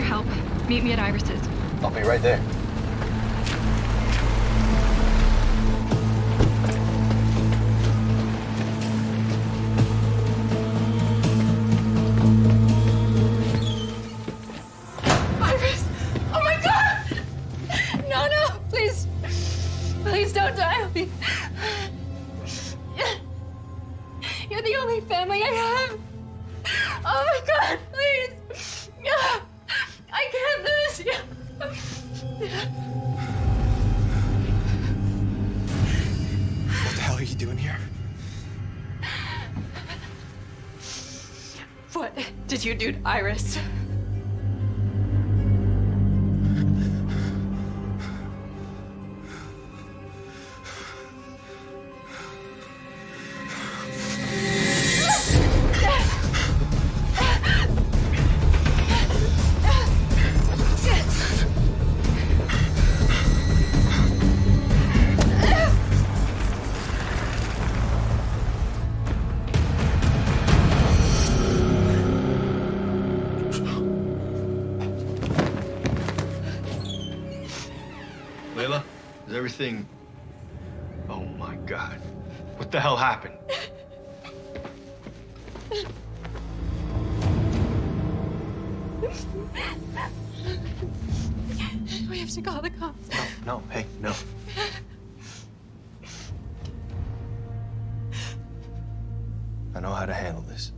help, meet me at Iris's. I'll be right there. Iris! Oh my God! No, no, please. Please don't die on me. You're the only family I have. Oh my God, please. I can't lose you. What the hell are you doing here? What did you do to Iris? Leila, is everything... Oh my God. What the hell happened? We have to call the cops. No, hey, no. I know how to handle this.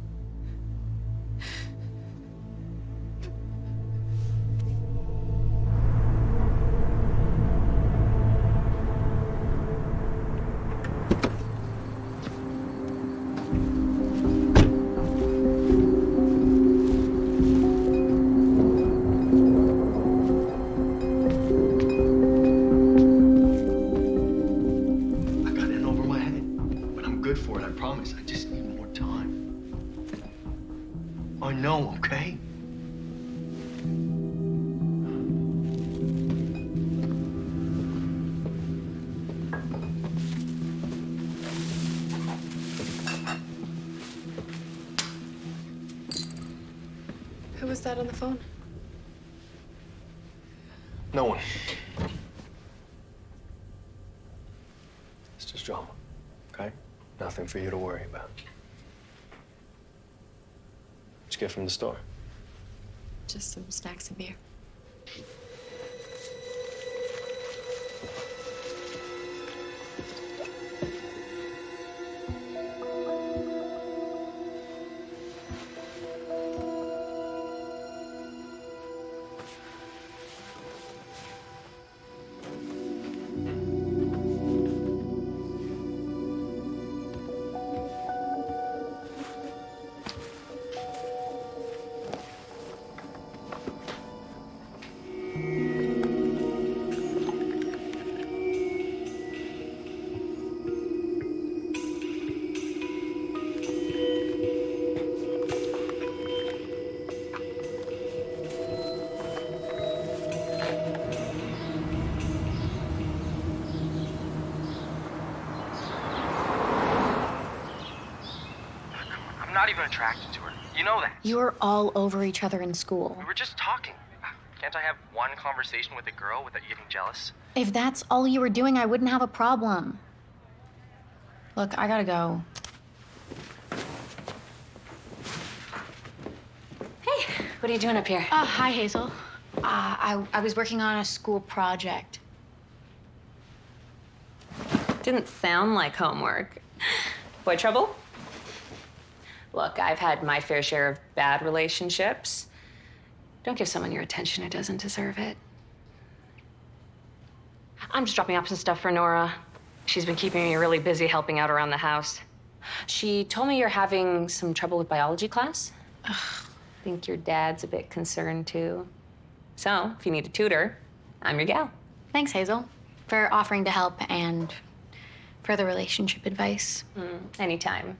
I got in over my head, but I'm good for it, I promise. I just need more time. I know, okay? Who was that on the phone? No one. It's just drama, okay? Nothing for you to worry about. What'd you get from the store? Just some snacks and beer. I'm not even attracted to her. You know that. You were all over each other in school. We were just talking. Can't I have one conversation with a girl without you getting jealous? If that's all you were doing, I wouldn't have a problem. Look, I gotta go. Hey, what are you doing up here? Hi, Hazel. I was working on a school project. Didn't sound like homework. Boy trouble? Look, I've had my fair share of bad relationships. Don't give someone your attention who doesn't deserve it. I'm just dropping off some stuff for Nora. She's been keeping me really busy helping out around the house. She told me you're having some trouble with biology class. Think your dad's a bit concerned, too. So, if you need a tutor, I'm your gal. Thanks, Hazel, for offering to help and for the relationship advice. Anytime.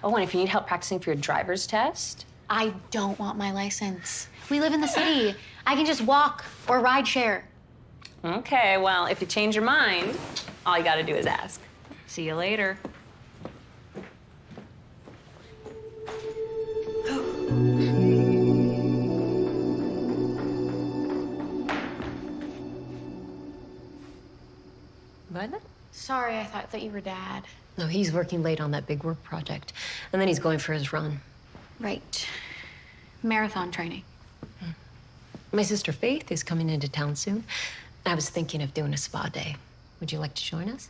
Oh, and if you need help practicing for your driver's test, I don't want my license. We live in the city. I can just walk or ride share. okay, well, if you change your mind, all you gotta do is ask. See you later. Violet? Sorry, I thought that you were Dad. No, he's working late on that big work project. And then he's going for his run. Right. Marathon training. My sister Faith is coming into town soon. I was thinking of doing a spa day. Would you like to join us?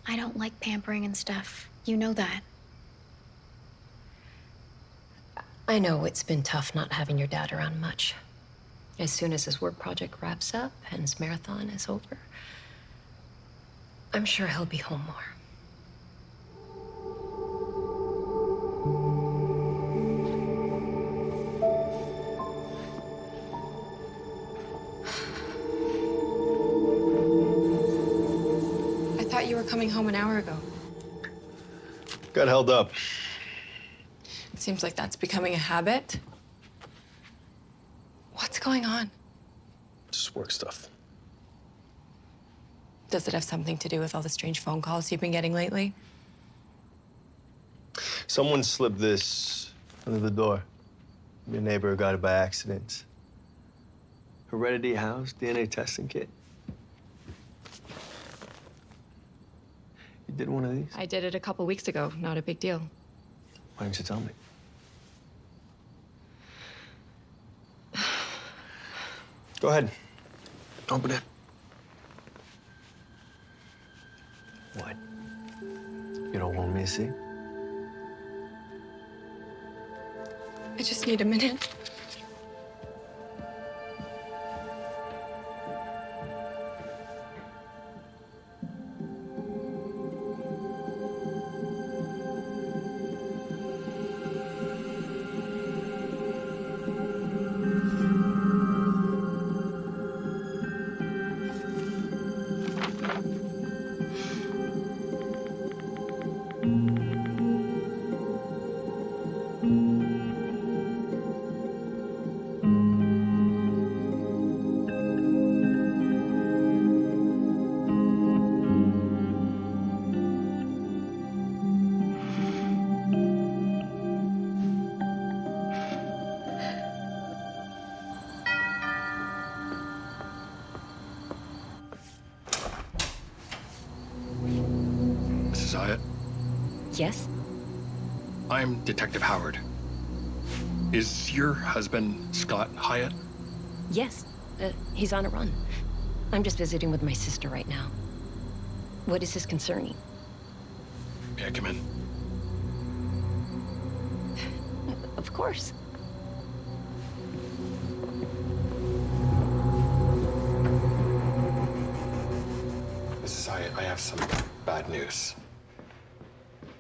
I don't like pampering and stuff. You know that. I know it's been tough not having your dad around much. As soon as his work project wraps up and his marathon is over, I'm sure he'll be home more. I thought you were coming home an hour ago. Got held up. It seems like that's becoming a habit. What's going on? Just work stuff. Does it have something to do with all the strange phone calls you've been getting lately? Someone slipped this under the door. Your neighbor got it by accident. Heredity house, DNA testing kit. You did one of these? I did it a couple weeks ago. Not a big deal. Why didn't you tell me? Go ahead. Open it. What? You don't want me to see? I just need a minute. Mrs. Hyatt, Yes? I'm Detective Howard. Is your husband Scott Hyatt? Yes. He's on a run. I'm just visiting with my sister right now. What is this concerning? May I come in? Of course. Mrs. Hyatt, I have some bad news.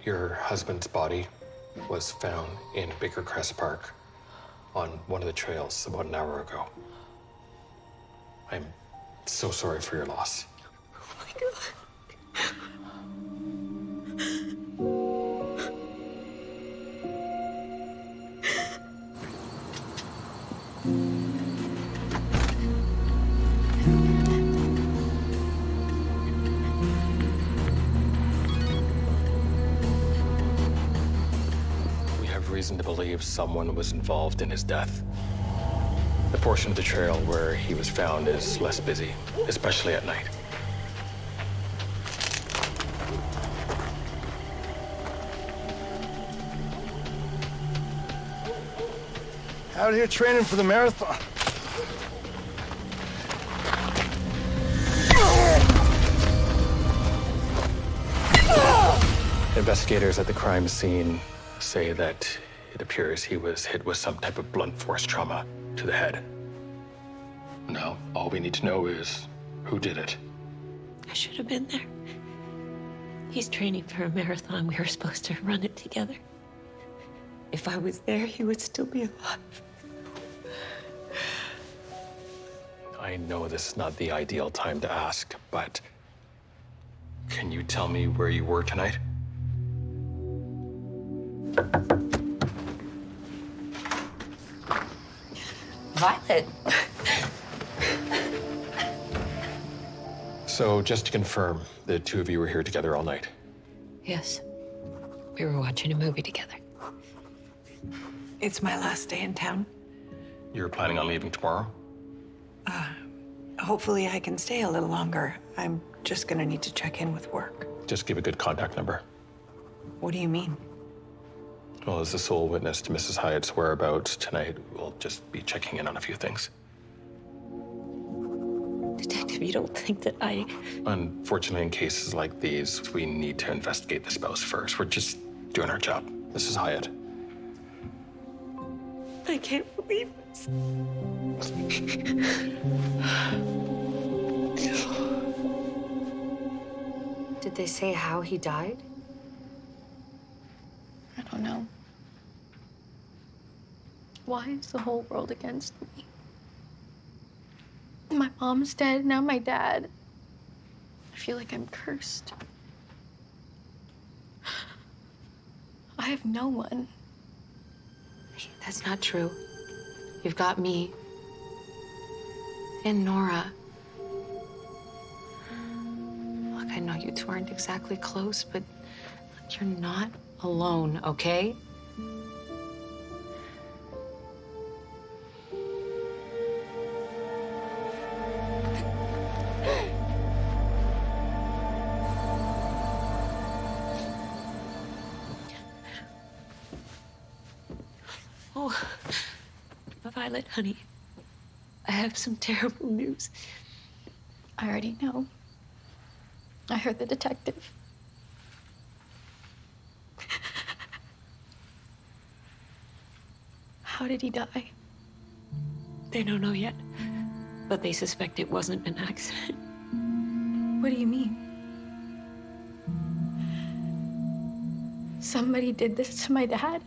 Your husband's body was found in Baker Crest Park on one of the trails about an hour ago. I'm so sorry for your loss. Oh my God. We have reason to believe someone was involved in his death. The portion of the trail where he was found is less busy, especially at night. Out here training for the marathon. Investigators at the crime scene say that it appears he was hit with some type of blunt force trauma to the head. Now, all we need to know is who did it. I should have been there. He's training for a marathon. We were supposed to run it together. If I was there, he would still be alive. I know this is not the ideal time to ask, but can you tell me where you were tonight? Violet. So, just to confirm, the two of you were here together all night. Yes. We were watching a movie together. It's my last day in town. You're planning on leaving tomorrow? Hopefully I can stay a little longer. I'm just gonna need to check in with work. Just give a good contact number. What do you mean? Well, as the sole witness to Mrs. Hyatt's whereabouts tonight, we'll just be checking in on a few things. Detective, you don't think that I... Unfortunately, in cases like these, we need to investigate the spouse first. We're just doing our job. Mrs. Hyatt. I can't believe this. Did they say how he died? I don't know. Why is the whole world against me? My mom's dead, now my dad. I feel like I'm cursed. I have no one. That's not true. You've got me. And Nora. Look, I know you two aren't exactly close, but look, you're not alone, okay? Oh, Violet, honey, I have some terrible news. I already know. I heard the detective. How did he die? They don't know yet, but they suspect it wasn't an accident. What do you mean? Somebody did this to my dad?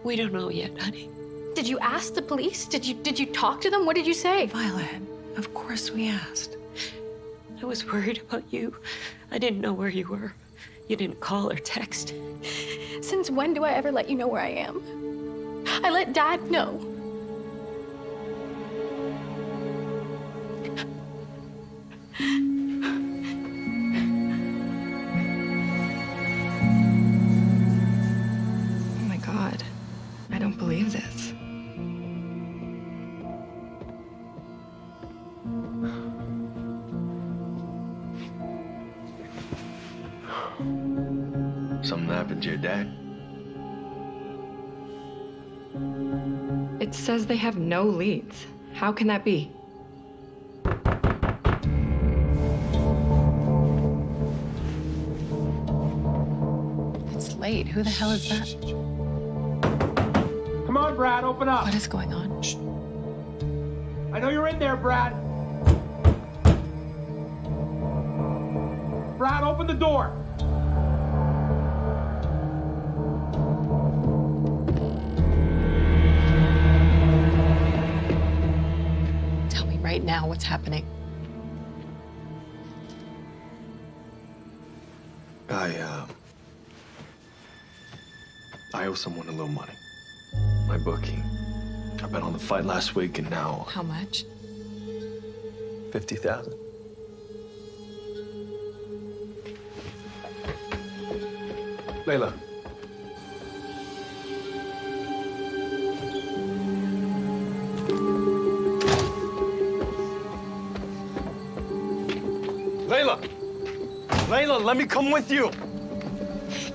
We don't know yet, honey. Did you ask the police? Did you talk to them? What did you say? Violet, of course we asked. I was worried about you. I didn't know where you were. You didn't call or text. Since when do I ever let you know where I am? I let Dad know. Oh my God, I don't believe this. Something happened to your dad? It says they have no leads. How can that be? It's late. Who the hell is that? Come on, Brad, open up. What is going on? Shh. I know you're in there, Brad. Brad, open the door. Tell me right now what's happening. I owe someone a little money. My bookie. I bet on the fight last week, and now How much? 50,000. Leila. Leila! Leila, let me come with you!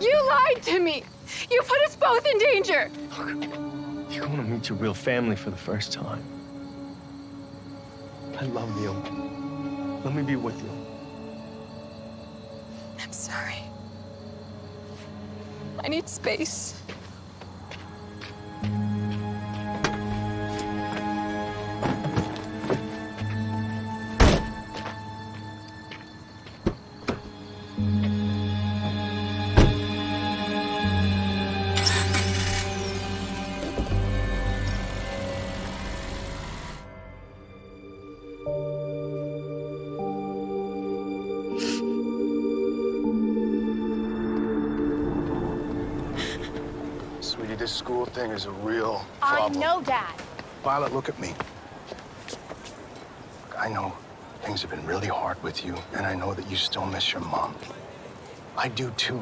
You lied to me! You put us both in danger! You're going to meet your real family for the first time. I love you. Let me be with you. I'm sorry. I need space. Sweetie, this school thing is a real problem. I know, Dad. Violet, look at me. Look, I know things have been really hard with you, and I know that you still miss your mom. I do too.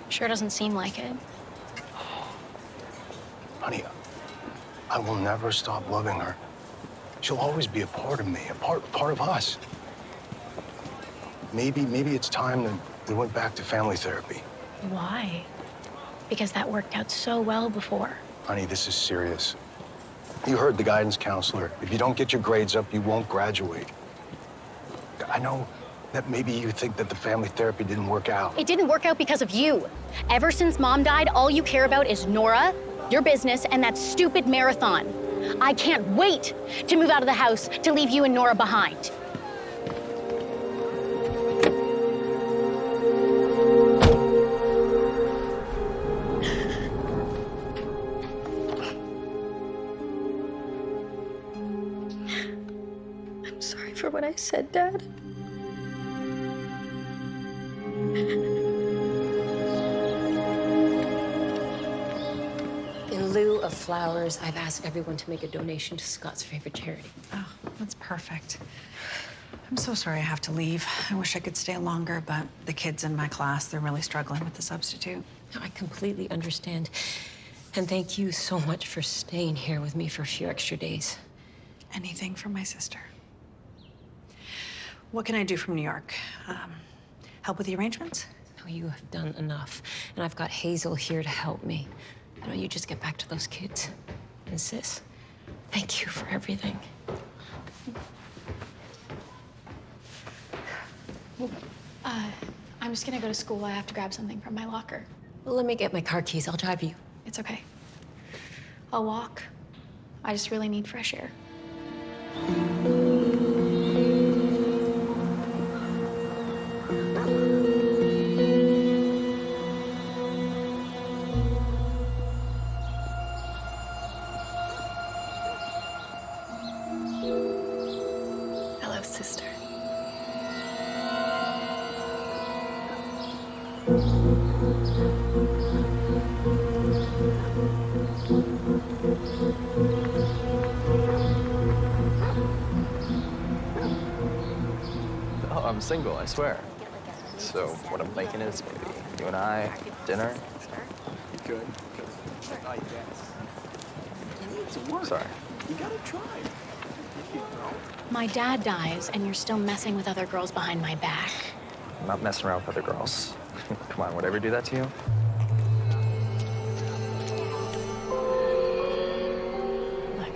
Sure doesn't seem like it. Honey, I will never stop loving her. She'll always be a part of me, a part of us. Maybe it's time that we went back to family therapy. Why? Because that worked out so well before. Honey, this is serious. You heard the guidance counselor. If you don't get your grades up, you won't graduate. I know that maybe you think that the family therapy didn't work out. It didn't work out because of you. Ever since Mom died, all you care about is Nora, your business, and that stupid marathon. I can't wait to move out of the house to leave you and Nora behind. I'm sorry for what I said, Dad. In lieu of flowers, I've asked everyone to make a donation to Scott's favorite charity. Oh, that's perfect. I'm so sorry I have to leave. I wish I could stay longer, but the kids in my class, they're really struggling with the substitute. No, I completely understand. And thank you so much for staying here with me for a few extra days. Anything for my sister. What can I do from New York? Help with the arrangements? No, you have done enough. And I've got Hazel here to help me. Why don't you just get back to those kids? And sis, thank you for everything. I'm just gonna go to school. I have to grab something from my locker. Well, let me get my car keys. I'll drive you. It's okay. I'll walk. I just really need fresh air. Hello, sister. Oh, I'm single, I swear. So what I'm thinking is maybe you and I, dinner. Good. Sorry. You gotta try. My dad dies, and you're still messing with other girls behind my back. I'm not messing around with other girls. Come on, would I ever do that to you? Look,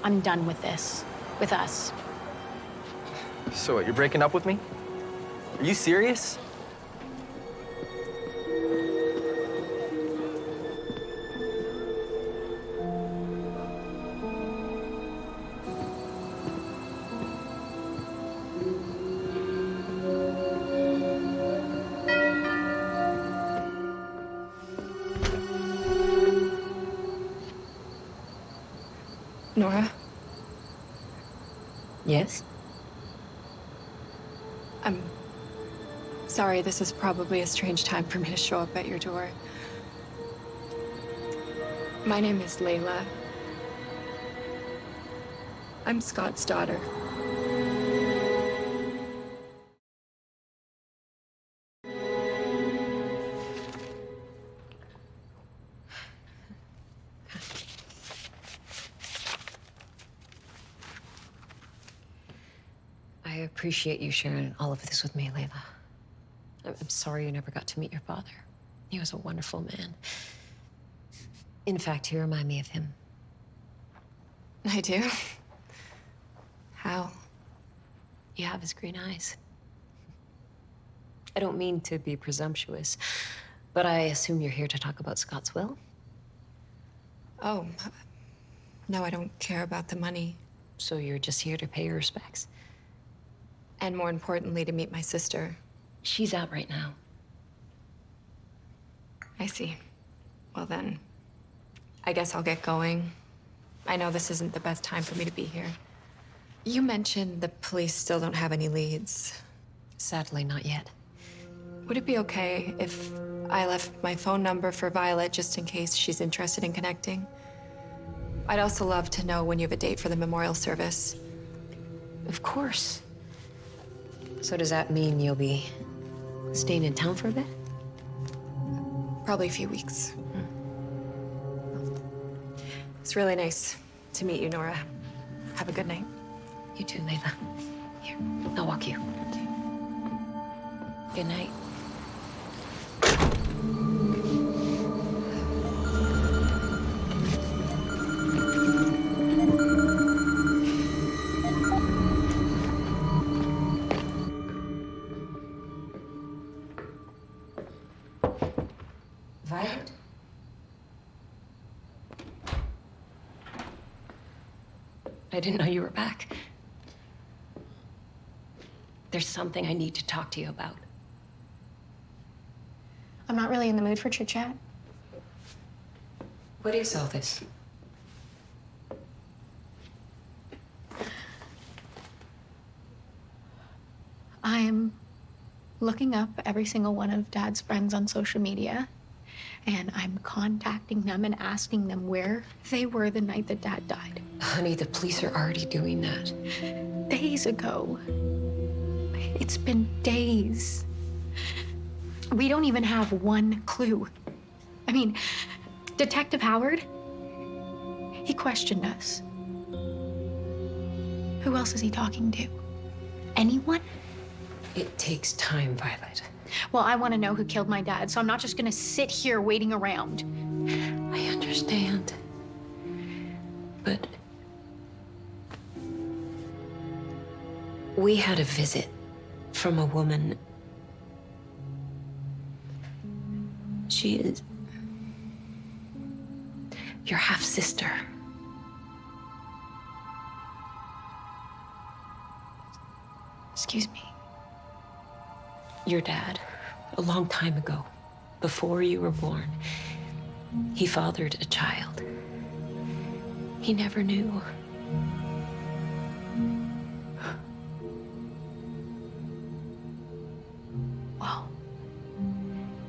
I'm done with this. With us. So what, you're breaking up with me? Are you serious? Nora, Yes? I'm sorry. This is probably a strange time for me to show up at your door. My name is Leila. I'm Scott's daughter. I appreciate you sharing all of this with me, Leila. I'm sorry you never got to meet your father. He was a wonderful man. In fact, you remind me of him. I do? How? You have his green eyes. I don't mean to be presumptuous, but I assume you're here to talk about Scott's will? Oh, no, I don't care about the money. So you're just here to pay your respects? And more importantly, to meet my sister. She's out right now. I see. Well then, I guess I'll get going. I know this isn't the best time for me to be here. You mentioned the police still don't have any leads. Sadly, not yet. Would it be okay if I left my phone number for Violet just in case she's interested in connecting? I'd also love to know when you have a date for the memorial service. Of course. So does that mean you'll be staying in town for a bit? Probably a few weeks. It's really nice to meet you, Nora. Have a good night. You too, Leila. Here, I'll walk you. Good night. Violet? I didn't know you were back. There's something I need to talk to you about. I'm not really in the mood for chit-chat. What is all this? I'm looking up every single one of Dad's friends on social media, and I'm contacting them and asking them where they were the night that Dad died. Honey, the police are already doing that. Days ago. It's been days. We don't even have one clue. I mean, Detective Howard, he questioned us. Who else is he talking to? Anyone? It takes time, Violet. Well, I want to know who killed my dad, so I'm not just going to sit here waiting around. I understand. But we had a visit from a woman. She is your half-sister. Excuse me. Your dad, a long time ago, before you were born, he fathered a child. He never knew. Well,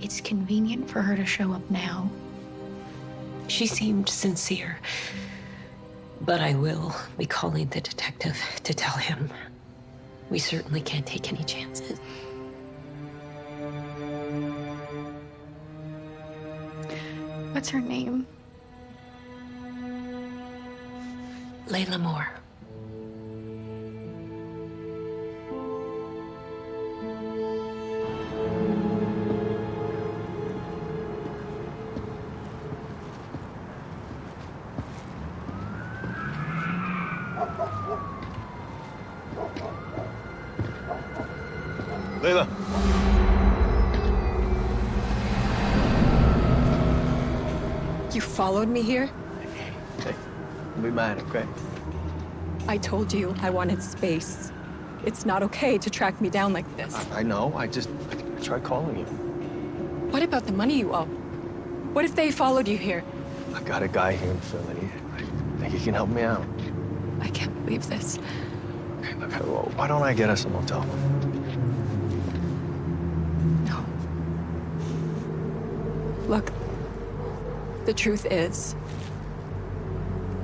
it's convenient for her to show up now. She seemed sincere, but I will be calling the detective to tell him we certainly can't take any chances. What's her name? Leila Moore. Leila. You followed me here? Hey, don't be mad, okay? I told you I wanted space. It's not okay to track me down like this. I know. I tried calling you. What about the money you owe? What if they followed you here? I got a guy here in Philly. I think he can help me out. I can't believe this. Okay, look, why don't I get us a motel? No. Look, the truth is,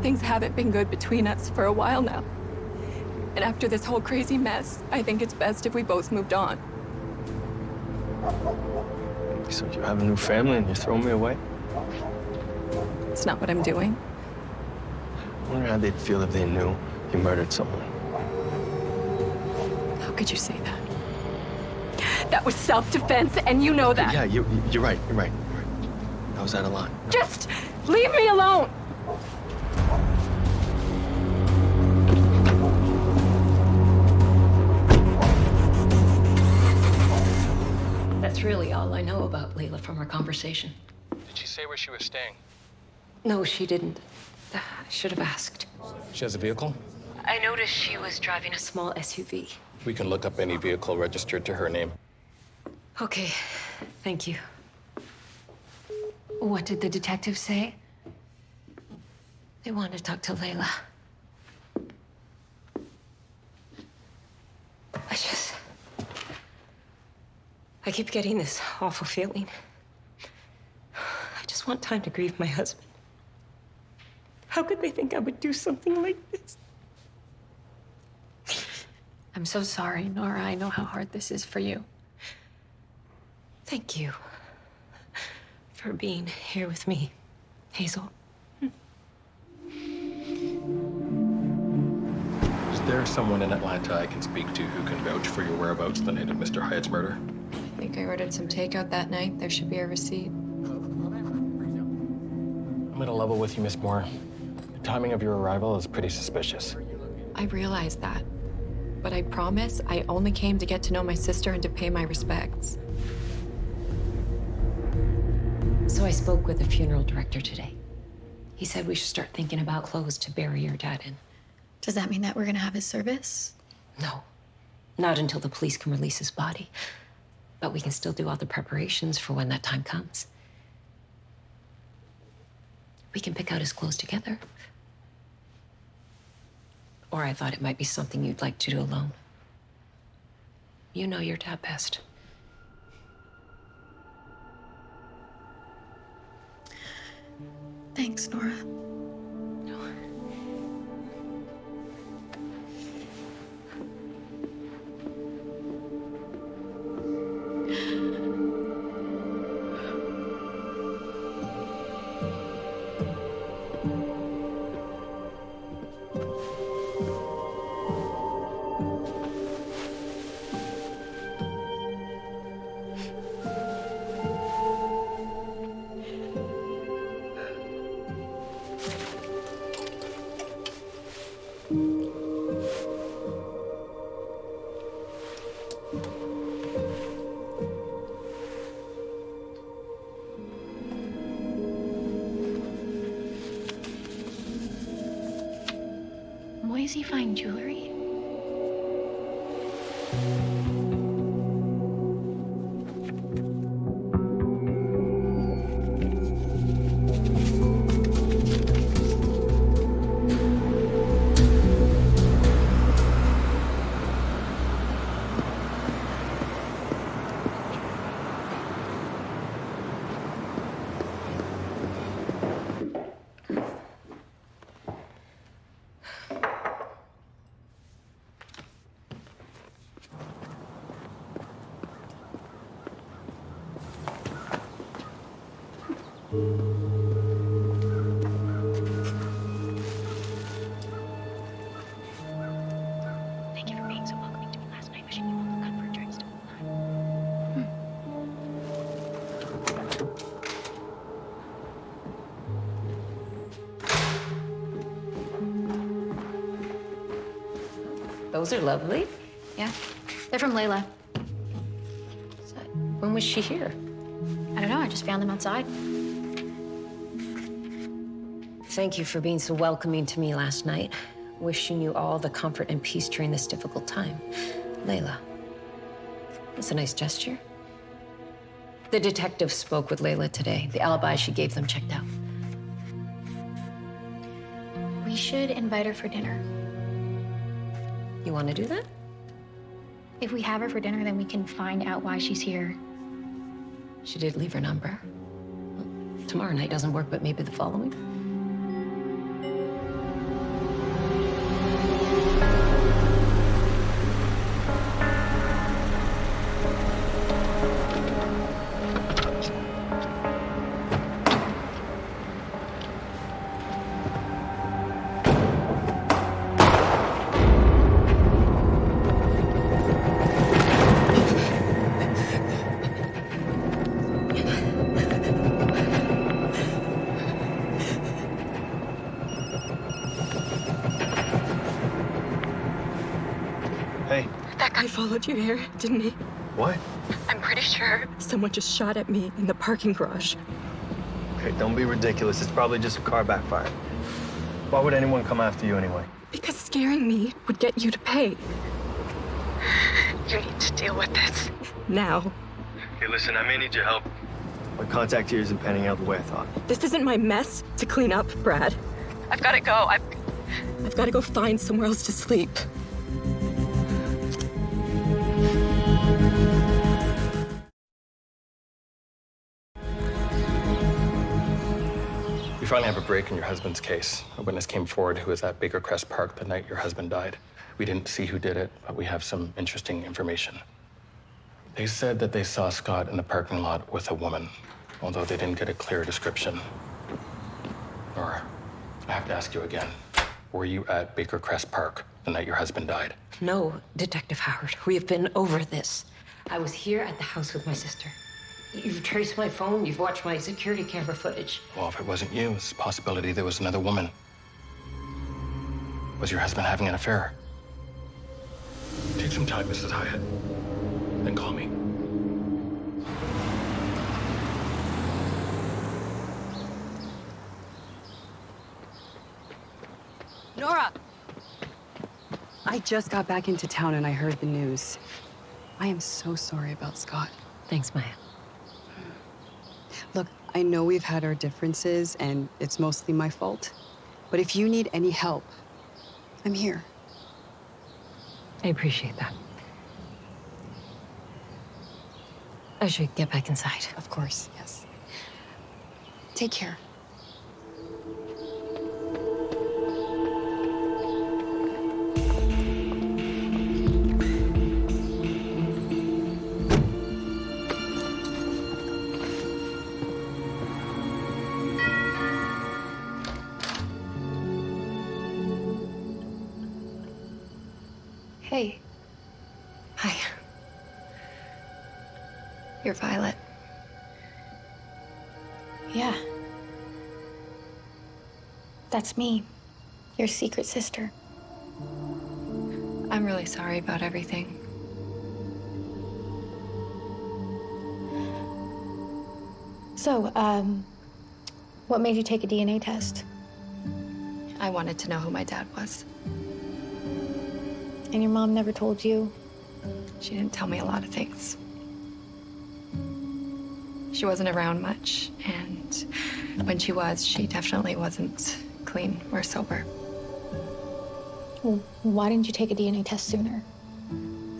things haven't been good between us for a while now. And after this whole crazy mess, I think it's best if we both moved on. So you have a new family and you're throwing me away? It's not what I'm doing. I wonder how they'd feel if they knew you murdered someone. How could you say that? That was self-defense, and you know that. Yeah, you're right. I was out of line. Just leave me alone! That's really all I know about Leila from our conversation. Did she say where she was staying? No, she didn't. I should have asked. She has a vehicle? I noticed she was driving a small SUV. We can look up any vehicle registered to her name. Okay, thank you. What did the detective say? They want to talk to Leila. I keep getting this awful feeling. I just want time to grieve my husband. How could they think I would do something like this? I'm so sorry, Nora. I know how hard this is for you. Thank you for being here with me, Hazel. Is there there someone in Atlanta I can speak to who can vouch for your whereabouts the night of Mr. Hyatt's murder? I think I ordered some takeout that night. There should be a receipt. I'm at a level with you, Miss Moore. The timing of your arrival is pretty suspicious. I realize that. But I promise I only came to get to know my sister and to pay my respects. So I spoke with the funeral director today. He said we should start thinking about clothes to bury your dad in. Does that mean that we're gonna have his service? No, not until the police can release his body. But we can still do all the preparations for when that time comes. We can pick out his clothes together. Or I thought it might be something you'd like to do alone. You know your dad best. Thanks, Nora. Why does he find jewelry? Thank you for being so welcoming to me last night. Wishing you all the comfort during still alive. Those are lovely. Yeah, they're from Leila. So, when was she here? I don't know, I just found them outside. Thank you for being so welcoming to me last night. Wishing you all the comfort and peace during this difficult time. Leila, that's a nice gesture. The detective spoke with Leila today. The alibi she gave them checked out. We should invite her for dinner. You want to do that? If we have her for dinner, then we can find out why she's here. She did leave her number. Well, tomorrow night doesn't work, but maybe the following. Hey. That guy followed you here, didn't he? What? I'm pretty sure someone just shot at me in the parking garage. Okay, don't be ridiculous. It's probably just a car backfire. Why would anyone come after you anyway? Because scaring me would get you to pay. You need to deal with this now. Okay, listen, I may need your help. My contact here isn't panning out the way I thought. This isn't my mess to clean up, Brad. I've got to go. I've got to go find somewhere else to sleep. We finally have a break in your husband's case. A witness came forward who was at Baker Crest Park the night your husband died. We didn't see who did it, but we have some interesting information. They said that they saw Scott in the parking lot with a woman, although they didn't get a clear description. Nora, I have to ask you again. Were you at Baker Crest Park the night your husband died? No, Detective Howard. We have been over this. I was here at the house with my sister. You've traced my phone. You've watched my security camera footage. Well, if it wasn't you, it's a possibility there was another woman. Was your husband having an affair? Take some time, Mrs. Hyatt. Then call me. Nora! I just got back into town and I heard the news. I am so sorry about Scott. Thanks, Maya. Look, I know we've had our differences and it's mostly my fault. But if you need any help, I'm here. I appreciate that. I should get back inside. Of course, yes. Take care. Hey. Hi. You're Violet. Yeah. That's me, your secret sister. I'm really sorry about everything. So, what made you take a DNA test? I wanted to know who my dad was. And your mom never told you? She didn't tell me a lot of things. She wasn't around much, and when she was, she definitely wasn't clean or sober. Well, why didn't you take a DNA test sooner?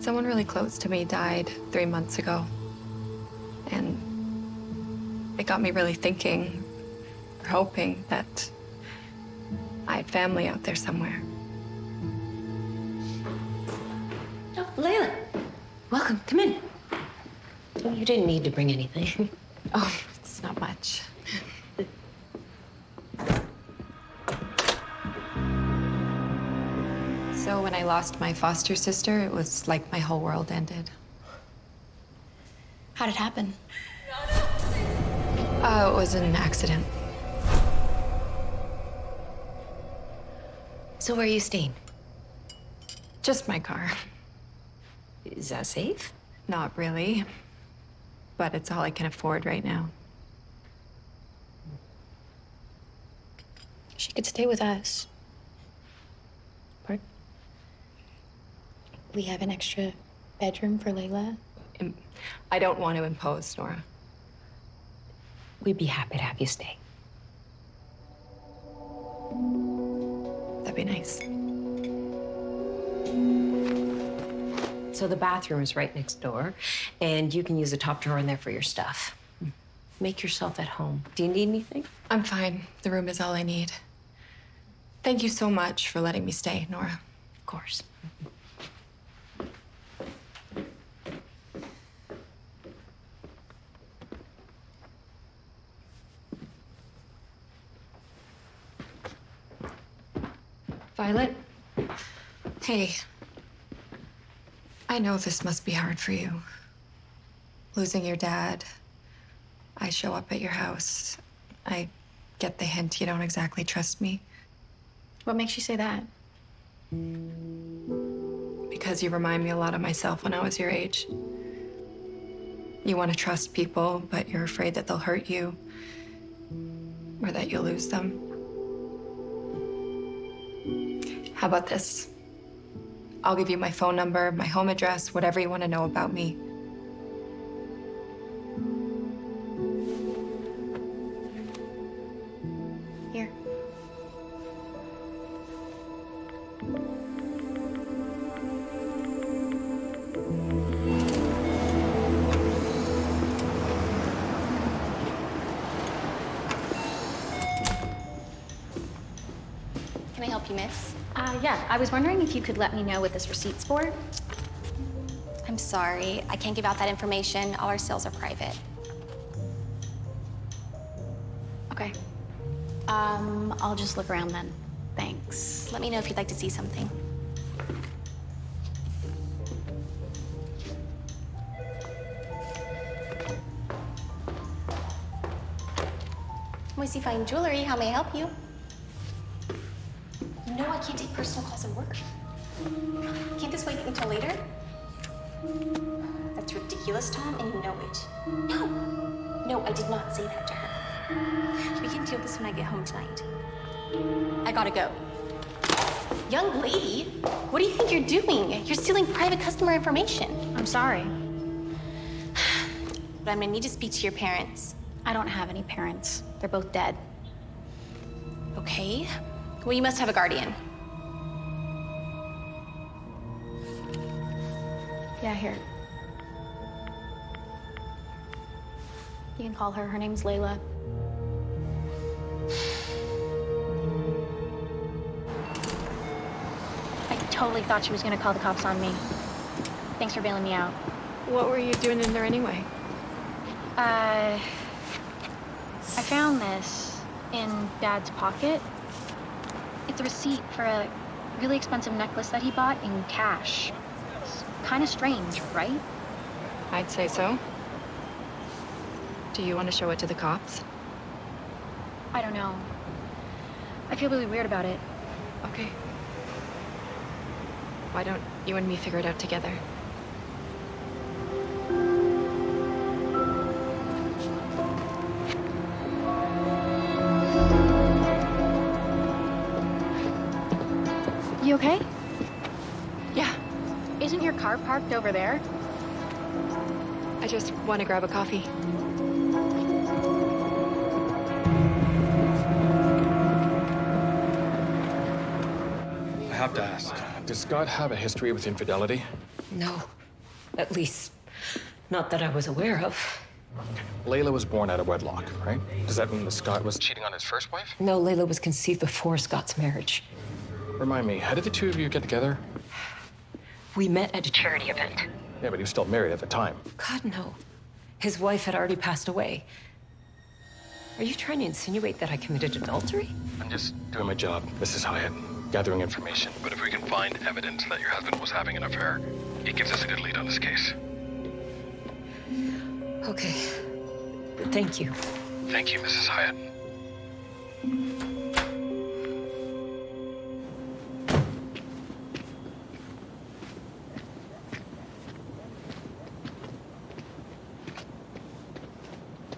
Someone really close to me died 3 months ago. And it got me really thinking, or hoping that I had family out there somewhere. Oh, Leila. Welcome. Come in. Oh, you didn't need to bring anything. Oh, it's not much. So when I lost my foster sister, it was like my whole world ended. How'd it happen? It was an accident. So where are you staying? Just my car. Is that safe? Not really, but it's all I can afford right now. She could stay with us. But we have an extra bedroom for Leila. I don't want to impose, Nora. We'd be happy to have you stay. That'd be nice. So the bathroom is right next door, and you can use the top drawer in there for your stuff. Make yourself at home. Do you need anything? I'm fine. The room is all I need. Thank you so much for letting me stay, Nora. Of course. Violet? Hey. I know this must be hard for you. Losing your dad. I show up at your house. I get the hint you don't exactly trust me. What makes you say that? Because you remind me a lot of myself when I was your age. You want to trust people, but you're afraid that they'll hurt you or that you'll lose them. How about this? I'll give you my phone number, my home address, whatever you want to know about me. Here. Can I help you, miss? Yeah, I was wondering if you could let me know what this receipt's for. I'm sorry, I can't give out that information. All our sales are private. Okay. I'll just look around then. Thanks. Let me know if you'd like to see something. Moisey Fine Jewelry, how may I help you? No, I can't take personal calls at work. Can't this wait until later? That's ridiculous, Tom, and you know it. No! No, I did not say that to her. We can deal with this when I get home tonight. I gotta go. Young lady, what do you think you're doing? You're stealing private customer information. I'm sorry. But I'm gonna need to speak to your parents. I don't have any parents. They're both dead. Okay. Well, you must have a guardian. Yeah, here. You can call her. Her name's Leila. I totally thought she was gonna call the cops on me. Thanks for bailing me out. What were you doing in there anyway? I found this in Dad's pocket. It's a receipt for a really expensive necklace that he bought in cash. It's kind of strange, right? I'd say so. Do you want to show it to the cops? I don't know. I feel really weird about it. Okay. Why don't you and me figure it out together? You okay? Yeah. Isn't your car parked over there? I just want to grab a coffee. I have to ask, does Scott have a history with infidelity? No. At least, not that I was aware of. Leila was born out of wedlock, right? Does that mean that Scott was cheating on his first wife? No, Leila was conceived before Scott's marriage. Remind me, how did the two of you get together? We met at a charity event. Yeah, but he was still married at the time. God, no. His wife had already passed away. Are you trying to insinuate that I committed adultery? I'm just doing my job, Mrs. Hyatt, gathering information. But if we can find evidence that your husband was having an affair, it gives us a good lead on this case. Okay. Thank you. Thank you, Mrs. Hyatt.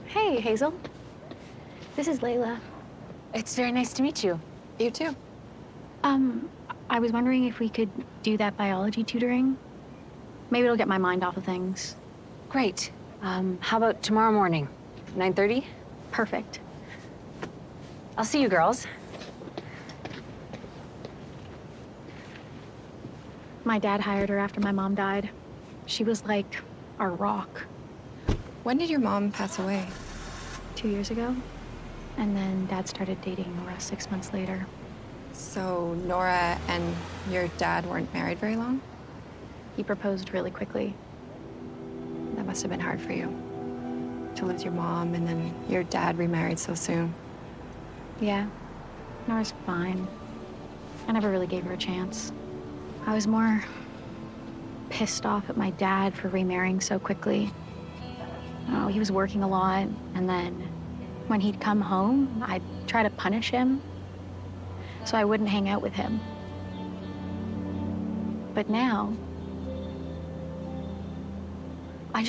Hey, Hazel. This is Leila. It's very nice to meet you. You too. I was wondering if we could do that biology tutoring. Maybe it'll get my mind off of things. Great. How about tomorrow morning, 9:30? Perfect. I'll see you girls. My dad hired her after my mom died. She was like our rock. When did your mom pass away? 2 years ago. And then Dad started dating Nora 6 months later. So Nora and your dad weren't married very long? He proposed really quickly. That must have been hard for you. To lose your mom and then your dad remarried so soon. Yeah, Nora's fine. I never really gave her a chance. I was more pissed off at my dad for remarrying so quickly. Oh, he was working a lot, and then when he'd come home, I'd try to punish him so I wouldn't hang out with him. But now, I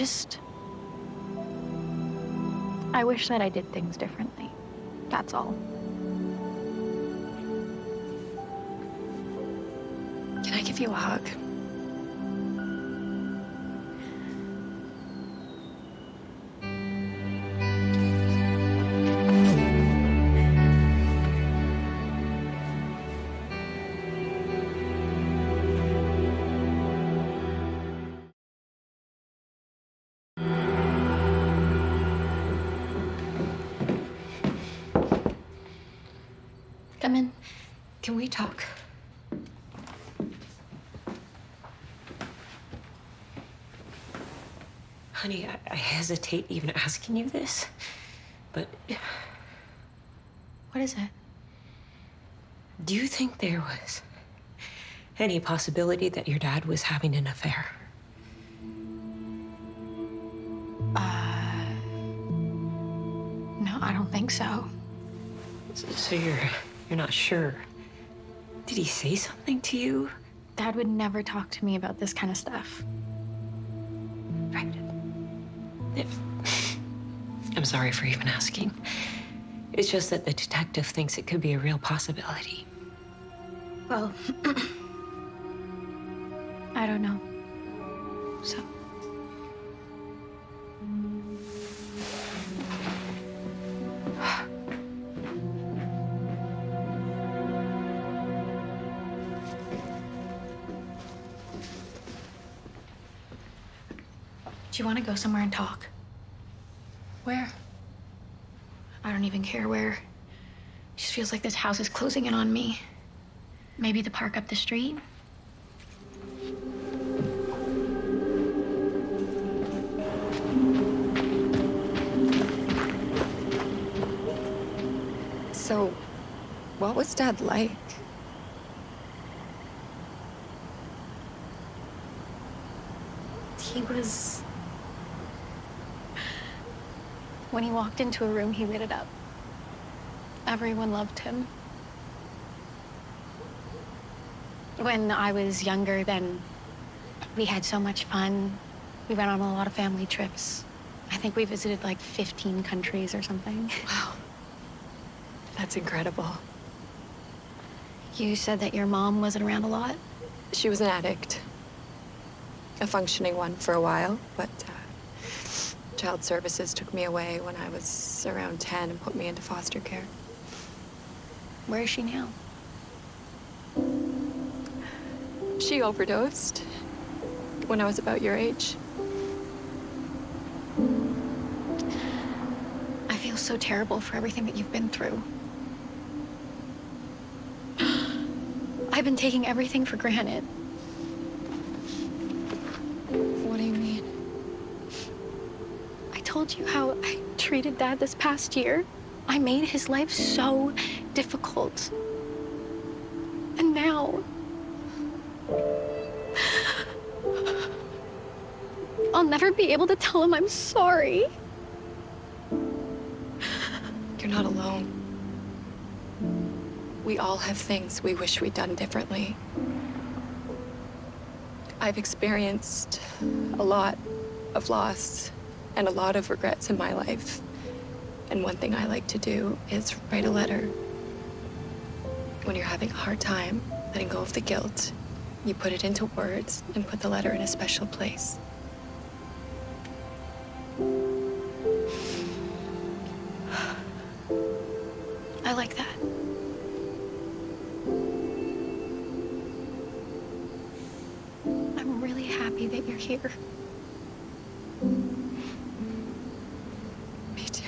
wish that I did things differently. That's all. Can I give you a hug? Come in. Can we talk? Honey, I hesitate even asking you this, but What is it? do you think there was any possibility that your dad was having an affair? No, I don't think so. So you're not sure? Did he say something to you? Dad would never talk to me about this kind of stuff. Right. Yeah. I'm sorry for even asking. It's just that the detective thinks it could be a real possibility. Well, I don't know. So. Do you want to go somewhere and talk? Where? I don't even care where. It just feels like this house is closing in on me. Maybe the park up the street? So, what was Dad like? He was... When he walked into a room, he lit it up. Everyone loved him. When I was younger, then we had so much fun. We went on a lot of family trips. I think we visited like 15 countries or something. Wow. That's incredible. You said that your mom wasn't around a lot? She was an addict. A functioning one for a while, but child services took me away when I was around 10 and put me into foster care. Where is she now? She overdosed when I was about your age. I feel so terrible for everything that you've been through. I've been taking everything for granted. What do you mean? I told you how I treated Dad this past year. I made his life so difficult. And now... I'll never be able to tell him I'm sorry. You're not alone. We all have things we wish we'd done differently. I've experienced a lot of loss and a lot of regrets in my life. And one thing I like to do is write a letter. When you're having a hard time letting go of the guilt, you put it into words and put the letter in a special place. I like that. I'm really happy that you're here. Me too.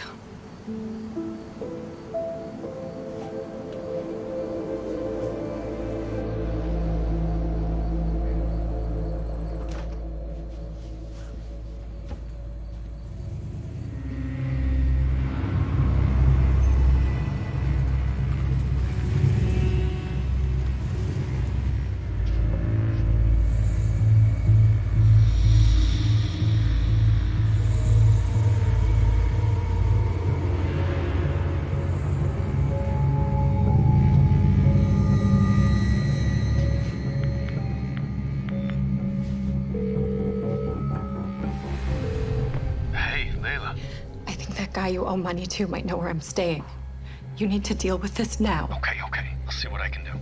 Hey, Leila. I think that guy you owe money to might know where I'm staying. You need to deal with this now. Okay. I'll see what I can do.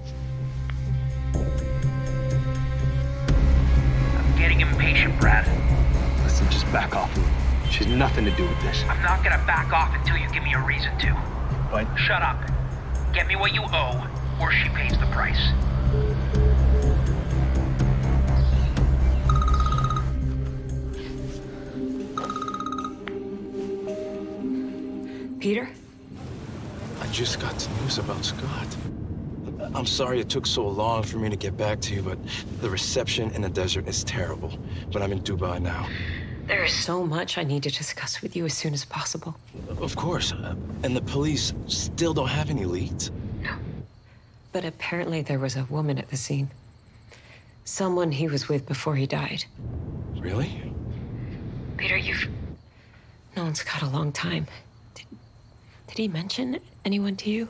I'm getting impatient, Brad. Listen, just back off. She's nothing to do with this. I'm not gonna back off until you give me a reason to. What? Shut up. Get me what you owe, or she pays the price. Peter? I just got some news about Scott. I'm sorry it took so long for me to get back to you, but the reception in the desert is terrible. But I'm in Dubai now. There is so much I need to discuss with you as soon as possible. Of course. And the police still don't have any leads? No. But apparently there was a woman at the scene. Someone he was with before he died. Really? Peter, no one's got a long time. Did he mention anyone to you?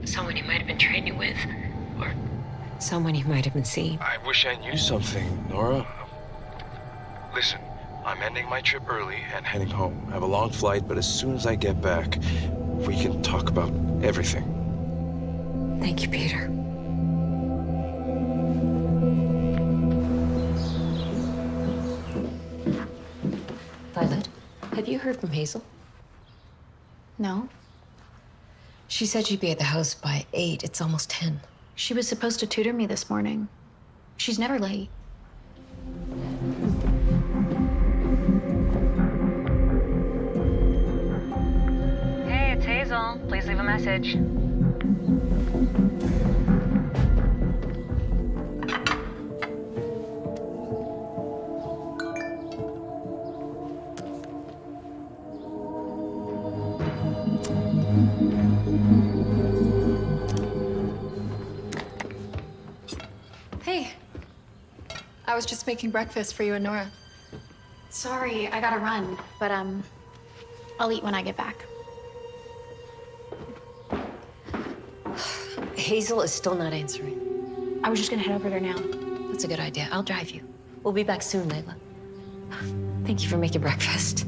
Someone he might have been training with? Or someone he might have been seeing? I wish I knew something, Nora. Listen, I'm ending my trip early and heading home. I have a long flight, but as soon as I get back, we can talk about everything. Thank you, Peter. Violet, have you heard from Hazel? No. She said she'd be at the house by 8. It's almost 10. She was supposed to tutor me this morning. She's never late. Hey, it's Hazel. Please leave a message. Hey. I was just making breakfast for you and Nora. Sorry, I gotta run, but I'll eat when I get back. Hazel is still not answering. I was just gonna head over there now. That's a good idea. I'll drive you. We'll be back soon, Leila. Thank you for making breakfast.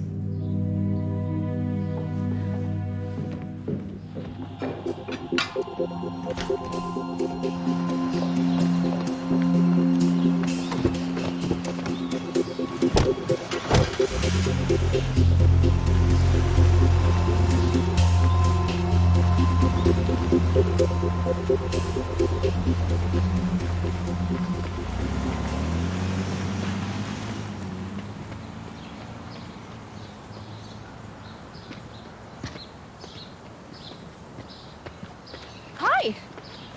Hi.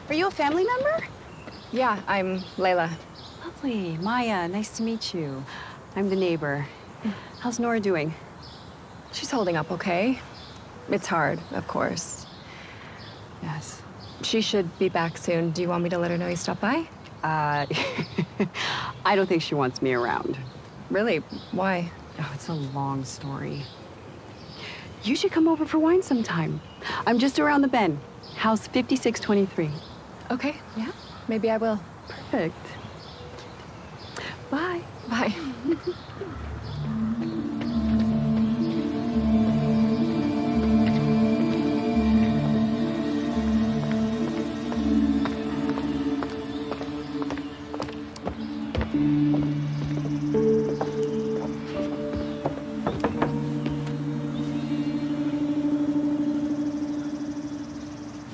Are you a family member? Yeah, I'm Leila. Lovely. Maya, nice to meet you. I'm the neighbor. How's Nora doing? She's holding up okay. It's hard, of course. Yes. She should be back soon. Do you want me to let her know you stopped by? I don't think she wants me around. Really? Why? Oh, it's a long story. You should come over for wine sometime. I'm just around the bend. House 5623. Okay. Yeah? Maybe I will. Perfect. Bye. Bye.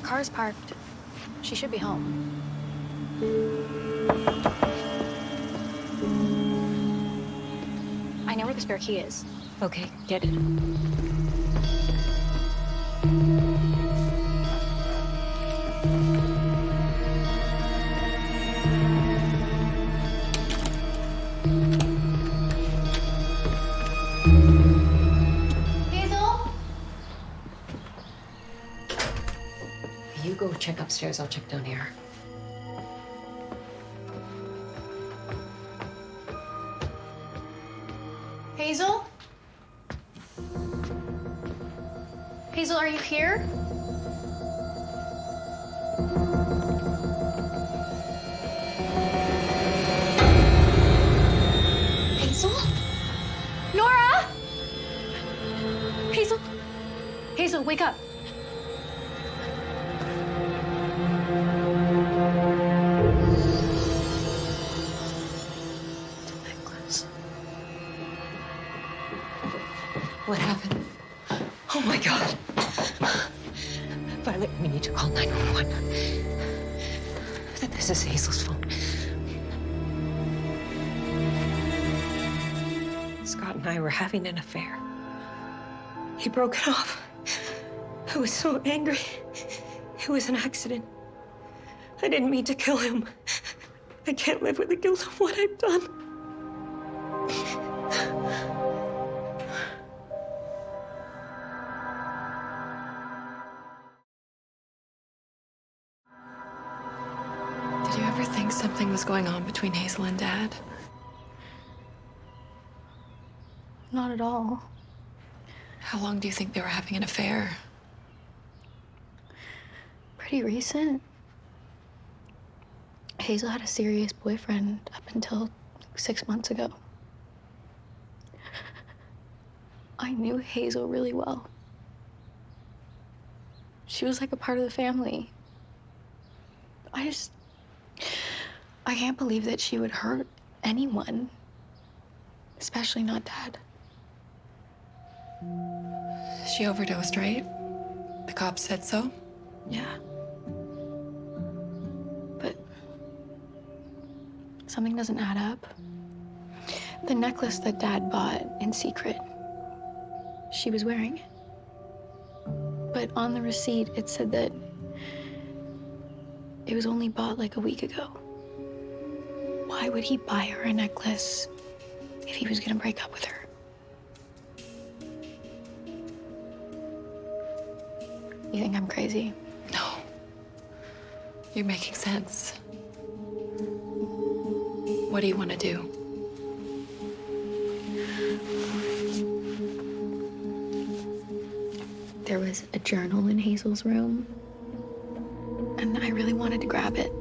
Car's parked. She should be home. I know where the spare key is. Okay, get it. Hazel? You go check upstairs, I'll check down here. Hazel? Hazel, are you here? Hazel? Nora? Hazel? Hazel, wake up. What happened? Oh my God. Violet, we need to call 911. This is Hazel's phone. Scott and I were having an affair. He broke it off. I was so angry. It was an accident. I didn't mean to kill him. I can't live with the guilt of what I've done. Did you ever think something something was going on between Hazel and Dad. Not at all. How long do you think they were having an affair? Pretty recent. Hazel had a serious boyfriend up until 6 months ago. I knew Hazel really well. She was like a part of the family. I can't believe that she would hurt anyone, especially not Dad. She overdosed, right? The cops said so? Yeah. But something doesn't add up. The necklace that Dad bought in secret, she was wearing it. But on the receipt, it said that it was only bought like a week ago. Why would he buy her a necklace if he was gonna break up with her? You think I'm crazy? No. You're making sense. What do you want to do? There was a journal in Hazel's room, and I really wanted to grab it.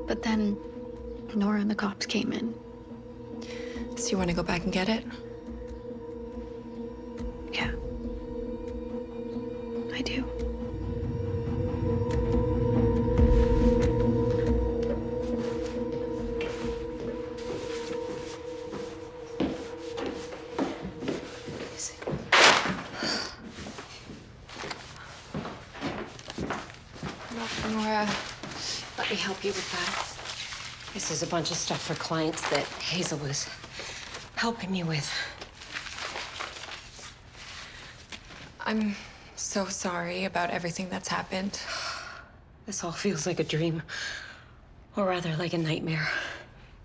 But then Nora and the cops came in. So you want to go back and get it? Yeah. I do. Nora, let me help you with that. This is a bunch of stuff for clients that Hazel was helping me with. I'm so sorry about everything that's happened. This all feels like a dream, or rather like a nightmare.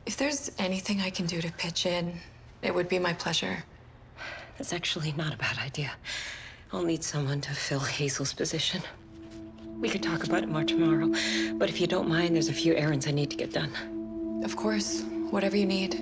If there's anything I can do to pitch in, it would be my pleasure. That's actually not a bad idea. I'll need someone to fill Hazel's position. We could talk about it more tomorrow, but if you don't mind, there's a few errands I need to get done. Of course, whatever you need.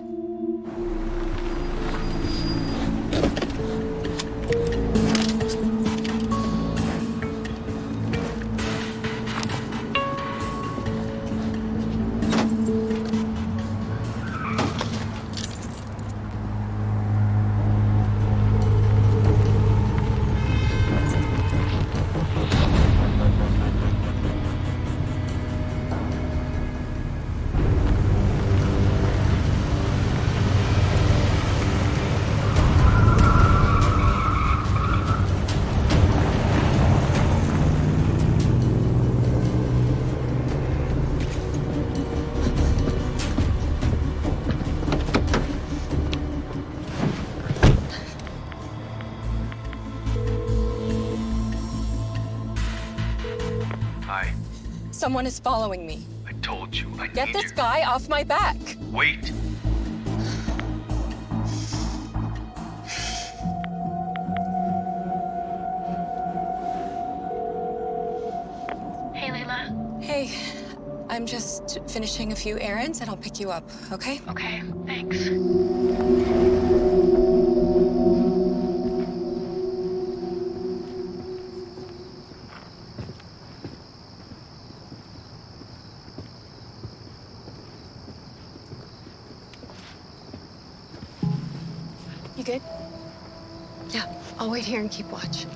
Hi. Someone is following me. I told you. I Get need this you. guy off my back. Wait. Hey, Leila. Hey, I'm just finishing a few errands and I'll pick you up, okay? Okay, thanks. You good? Yeah, I'll wait here and keep watch.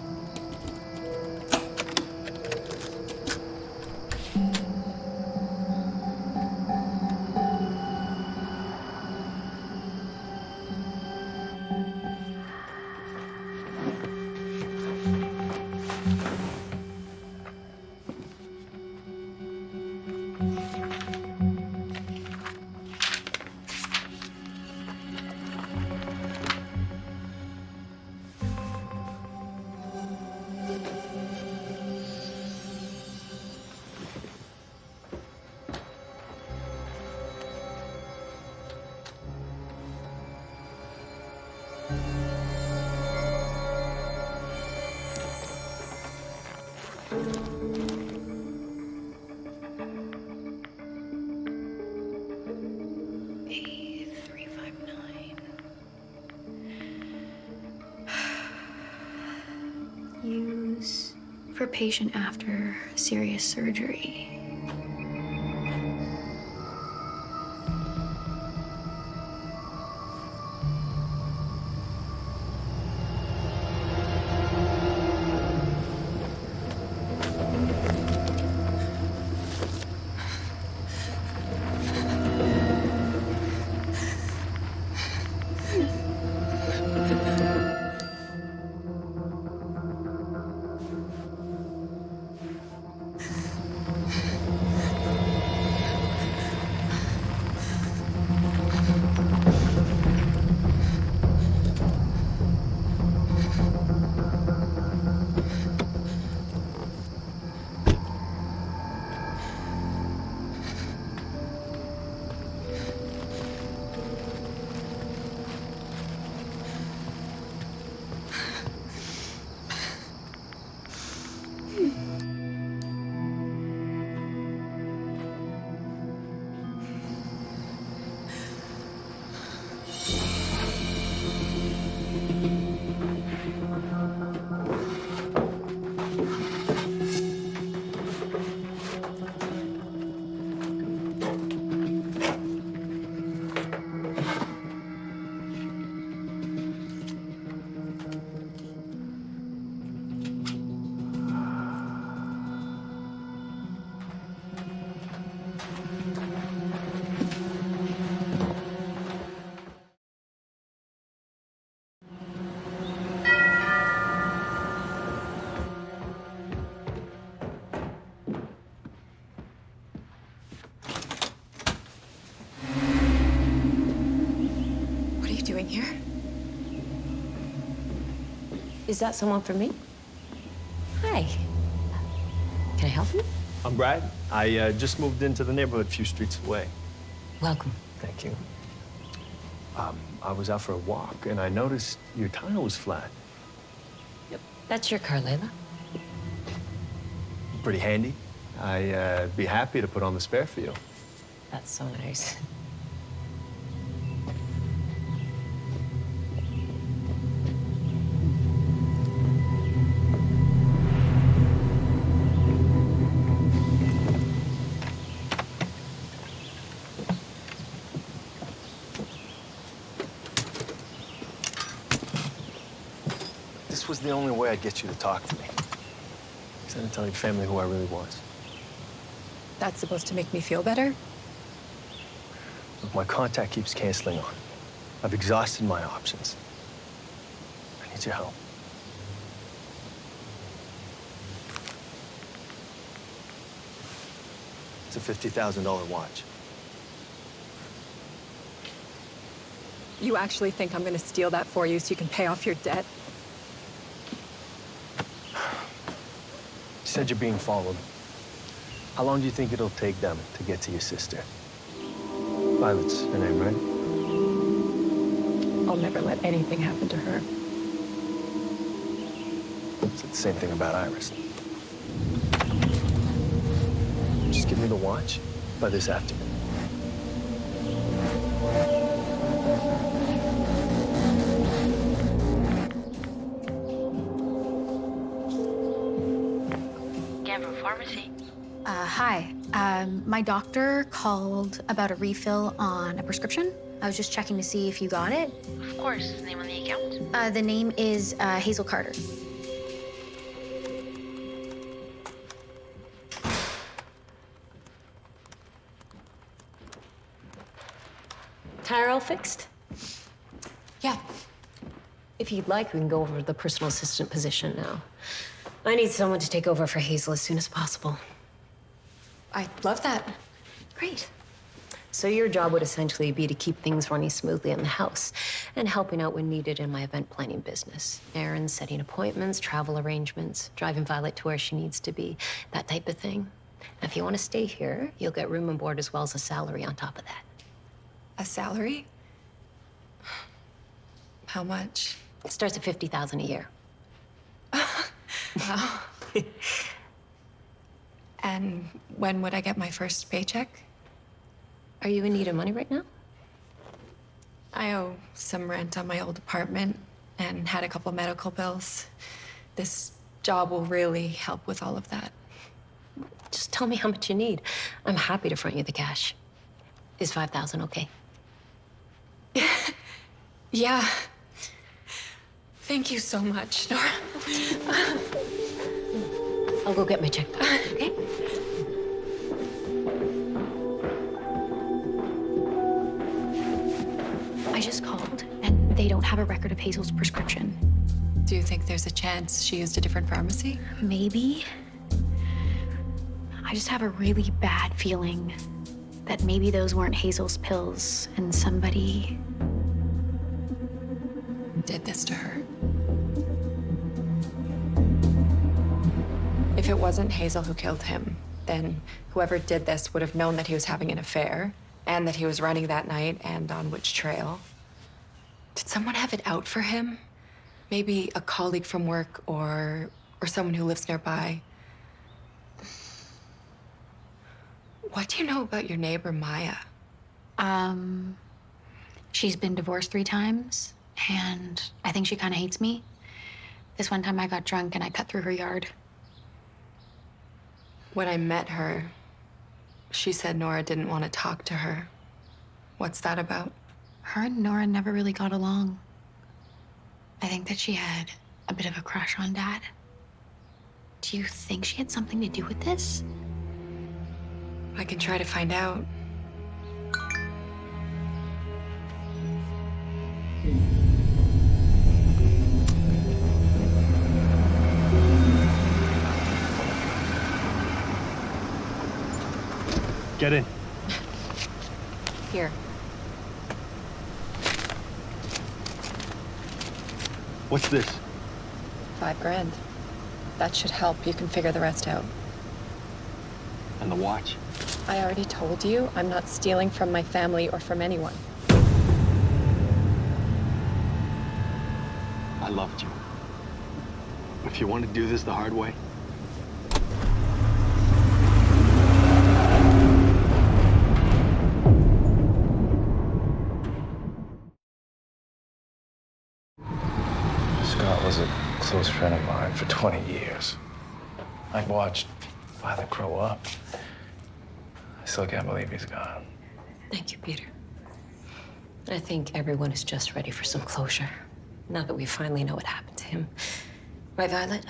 sleeper patient after serious surgery. What are you doing here? Is that someone for me? Hi. Can I help you? I'm Brad. I just moved into the neighborhood a few streets away. Welcome. Thank you. I was out for a walk, and I noticed your tire was flat. That's your car, Leila. Pretty handy. I'd be happy to put on the spare for you. That's so nice. This was the only way I'd get you to talk to me. Because I didn't tell your family who I really was. That's supposed to make me feel better? Look, my contact keeps canceling on. I've exhausted my options. I need your help. It's a $50,000 watch. You actually think I'm gonna steal that for you so you can pay off your debt? You said you're being followed. How long do you think it'll take them to get to your sister? Violet's her name, right? I'll never let anything happen to her. Said the same thing about Iris. Just give me the watch by this afternoon. Pharmacy. Hi. My doctor called about a refill on a prescription. I was just checking to see if you got it. Of course. Name on the account? The name is Hazel Carter. Tire all fixed? Yeah. If you'd like, we can go over the personal assistant position now. I need someone to take over for Hazel as soon as possible. I love that. Great. So your job would essentially be to keep things running smoothly in the house and helping out when needed in my event planning business. Errands, setting appointments, travel arrangements, driving Violet to where she needs to be, that type of thing. Now, if you want to stay here, you'll get room and board as well as a salary on top of that. A salary? How much? It starts at $50,000 a year. Wow. And when would I get my first paycheck? Are you in need of money right now? I owe some rent on my old apartment and had a couple medical bills. This job will really help with all of that. Just tell me how much you need. I'm happy to front you the cash. Is 5,000 okay? Yeah. Thank you so much, Nora. I'll go get my checkbook, okay? I just called, and they don't have a record of Hazel's prescription. Do you think there's a chance she used a different pharmacy? Maybe. I just have a really bad feeling that maybe those weren't Hazel's pills and somebody did this to her. If it wasn't Hazel who killed him, then whoever did this would have known that he was having an affair and that he was running that night and on which trail. Did someone have it out for him? Maybe a colleague from work or someone who lives nearby. What do you know about your neighbor, Maya? She's been divorced 3 times, and I think she kind of hates me. This one time I got drunk and I cut through her yard. When I met her, she said Nora didn't want to talk to her. What's that about? Her and Nora never really got along. I think that she had a bit of a crush on Dad. Do you think she had something to do with this? I can try to find out. Get in. Here. What's this? $5,000. That should help. You can figure the rest out. And the watch? I already told you I'm not stealing from my family or from anyone. I loved you. If you want to do this the hard way, Scott was a close friend of mine for 20 years. I've watched Father grow up. I still can't believe he's gone. Thank you, Peter. I think everyone is just ready for some closure, now that we finally know what happened to him. Right, Violet?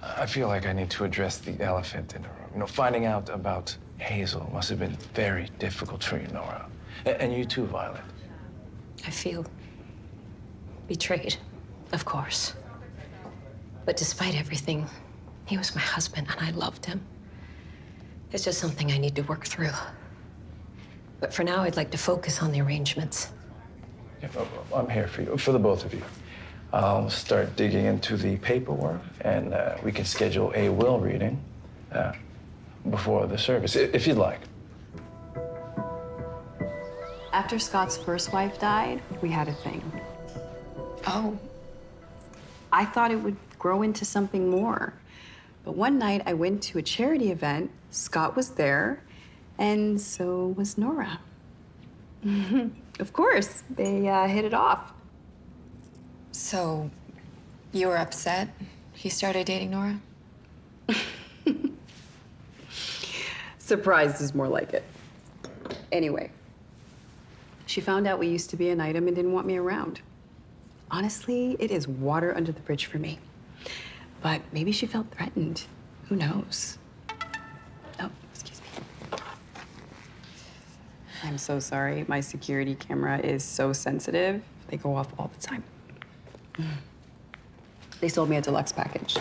I feel like I need to address the elephant in the room. You know, finding out about Hazel must have been very difficult for you, Nora. And you too, Violet. I feel betrayed, of course. But despite everything, he was my husband and I loved him. It's just something I need to work through. But for now, I'd like to focus on the arrangements. Yeah, I'm here for you, for the both of you. I'll start digging into the paperwork, and we can schedule a will reading before the service, if you'd like. After Scott's first wife died, we had a thing. Oh. I thought it would grow into something more. But one night I went to a charity event, Scott was there, and so was Nora. Of course, they hit it off. So, you were upset he started dating Nora? Surprised is more like it. Anyway, she found out we used to be an item and didn't want me around. Honestly, it is water under the bridge for me. But maybe she felt threatened. Who knows? Oh, excuse me. I'm so sorry. My security camera is so sensitive. They go off all the time. They sold me a deluxe package.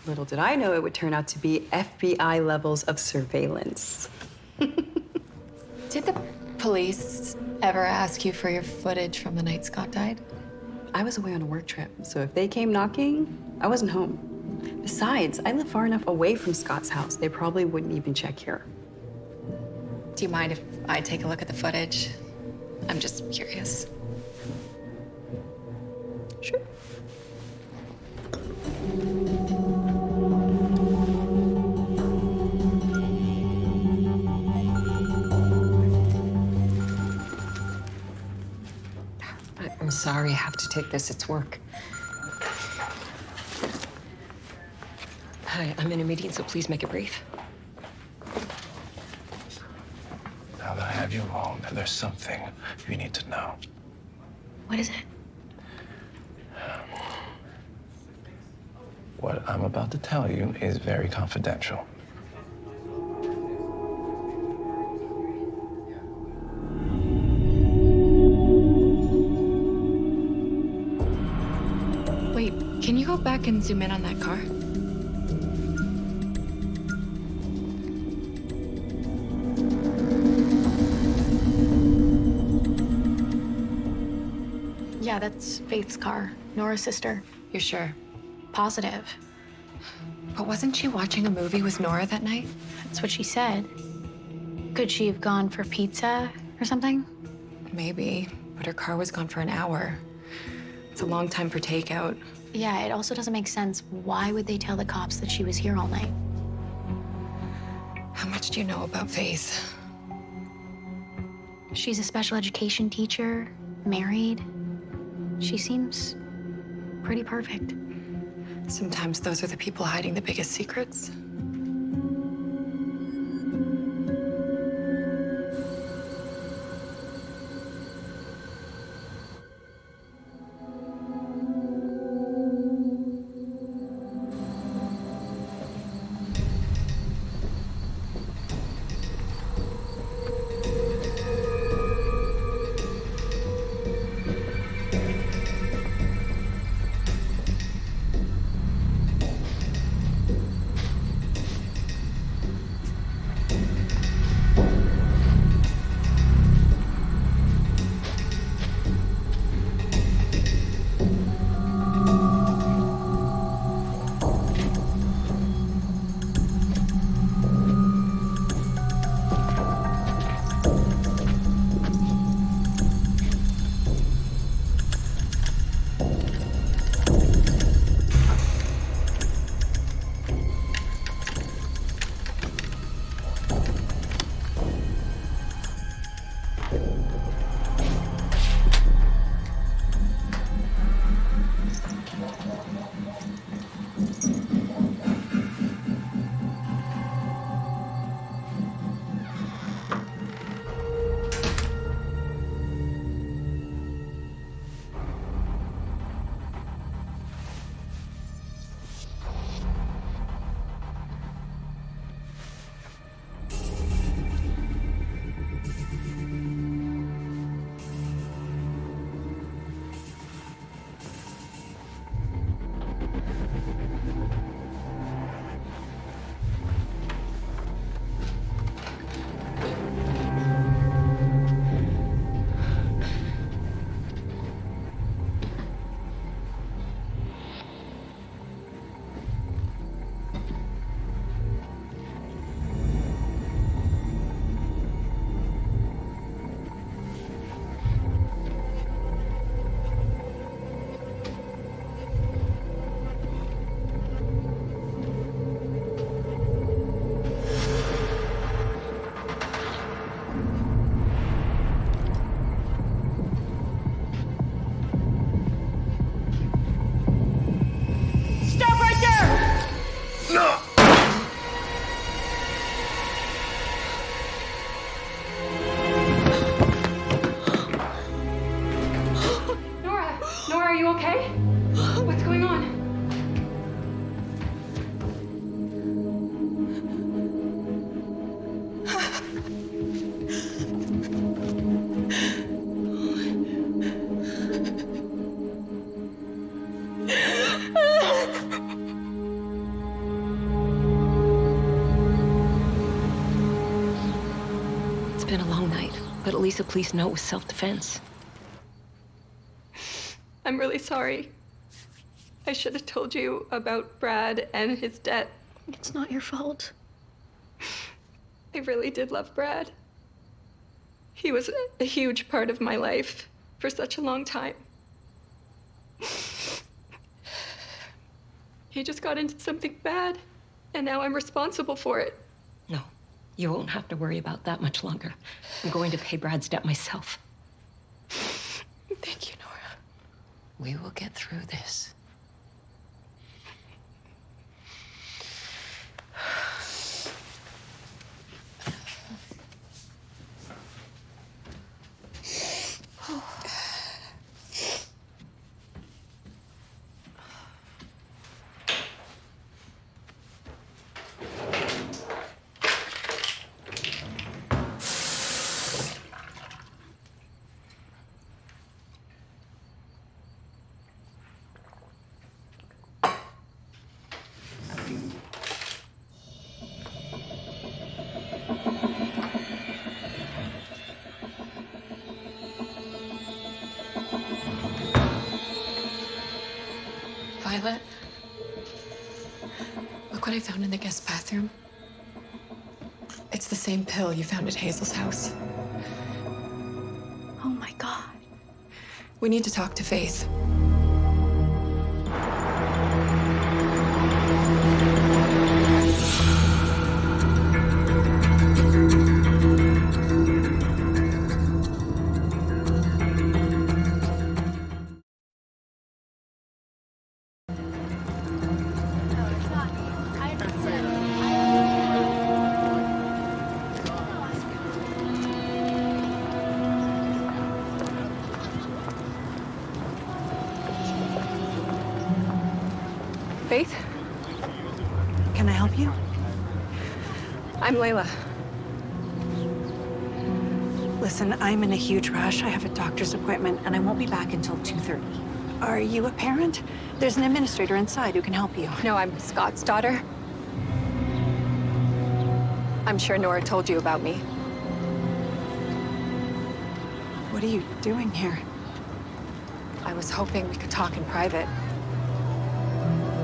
Little did I know it would turn out to be FBI levels of surveillance. Did the police ever ask you for your footage from the night Scott died? I was away on a work trip, so if they came knocking, I wasn't home. Besides, I live far enough away from Scott's house. They probably wouldn't even check here. Do you mind if I take a look at the footage? I'm just curious. Sure. I'm sorry I have to take this. It's work. Hi, I'm in a meeting, so please make it brief. Now that I have you alone, there's something you need to know. What is it? What I'm about to tell you is very confidential. Wait, can you go back and zoom in on that car? Yeah, that's Faith's car, Nora's sister. You're sure? Positive. But wasn't she watching a movie with Nora that night? That's what she said. Could she have gone for pizza or something? Maybe, but her car was gone for an hour. It's a long time for takeout. Yeah, it also doesn't make sense. Why would they tell the cops that she was here all night? How much do you know about Faith? She's a special education teacher, married. She seems pretty perfect. Sometimes those are the people hiding the biggest secrets. Nora, are you okay? What's going on? It's been a long night, but at least the police know it was self-defense. I'm really sorry. I should have told you about Brad and his debt. It's not your fault. I really did love Brad. He was a huge part of my life for such a long time. He just got into something bad, and now I'm responsible for it. No, you won't have to worry about that much longer. I'm going to pay Brad's debt myself. Thank you, Nora. We will get through this. Violet, look what I found in the guest bathroom. It's the same pill you found at Hazel's house. Oh my God. We need to talk to Faith. Faith? Can I help you? I'm Leila. Listen, I'm in a huge rush. I have a doctor's appointment, and I won't be back until 2:30. Are you a parent? There's an administrator inside who can help you. No, I'm Scott's daughter. I'm sure Nora told you about me. What are you doing here? I was hoping we could talk in private.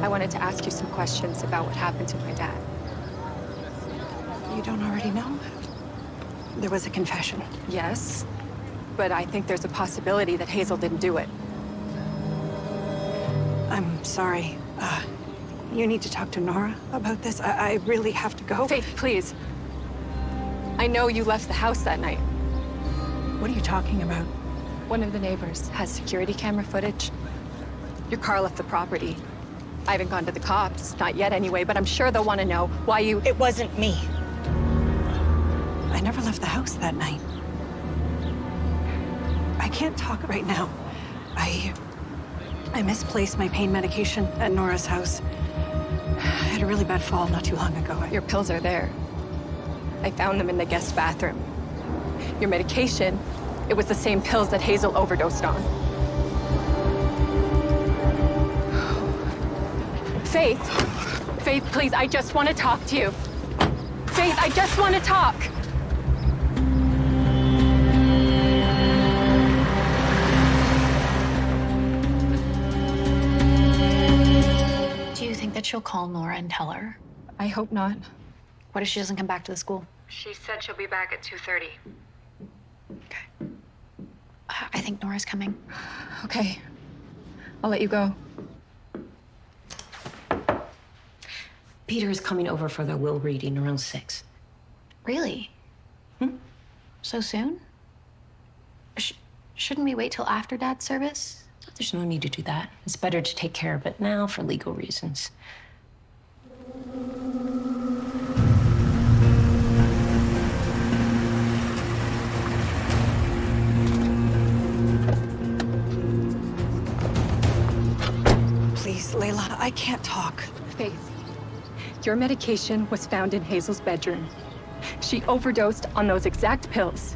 I wanted to ask you some questions about what happened to my dad. You don't already know? There was a confession. Yes, but I think there's a possibility that Hazel didn't do it. I'm sorry. You need to talk to Nora about this. I really have to go. Faith, please. I know you left the house that night. What are you talking about? One of the neighbors has security camera footage. Your car left the property. I haven't gone to the cops, not yet anyway, but I'm sure they'll want to know why you... It wasn't me. I never left the house that night. I can't talk right now. I misplaced my pain medication at Nora's house. I had a really bad fall not too long ago. Your pills are there. I found them in the guest bathroom. Your medication, it was the same pills that Hazel overdosed on. Faith, Faith, please, I just want to talk to you. Faith, I just want to talk. Do you think that she'll call Nora and tell her? I hope not. What if she doesn't come back to the school? She said she'll be back at 2:30. Okay. I think Nora's coming. Okay. I'll let you go. Peter is coming over for the will reading around 6. Really? So soon? Shouldn't we wait till after Dad's service? There's no need to do that. It's better to take care of it now for legal reasons. Please, Leila, I can't talk. Faith, your medication was found in Hazel's bedroom. She overdosed on those exact pills.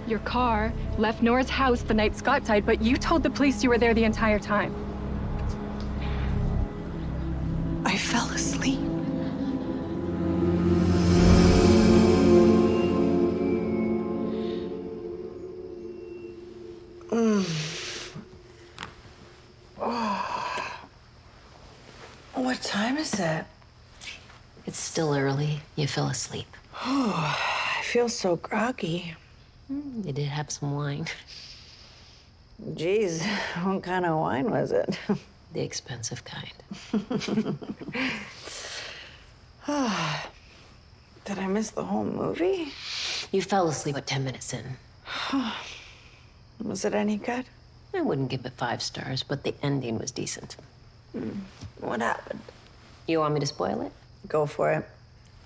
Your car left Nora's house the night Scott died, but you told the police you were there the entire time. I fell asleep. What time is it? It's still early. You fell asleep. Oh, I feel so groggy. You did have some wine. Geez, what kind of wine was it? The expensive kind. Did I miss the whole movie? You fell asleep at 10 minutes in. Was it any good? I wouldn't give it 5 stars, but the ending was decent. What happened? You want me to spoil it? Go for it.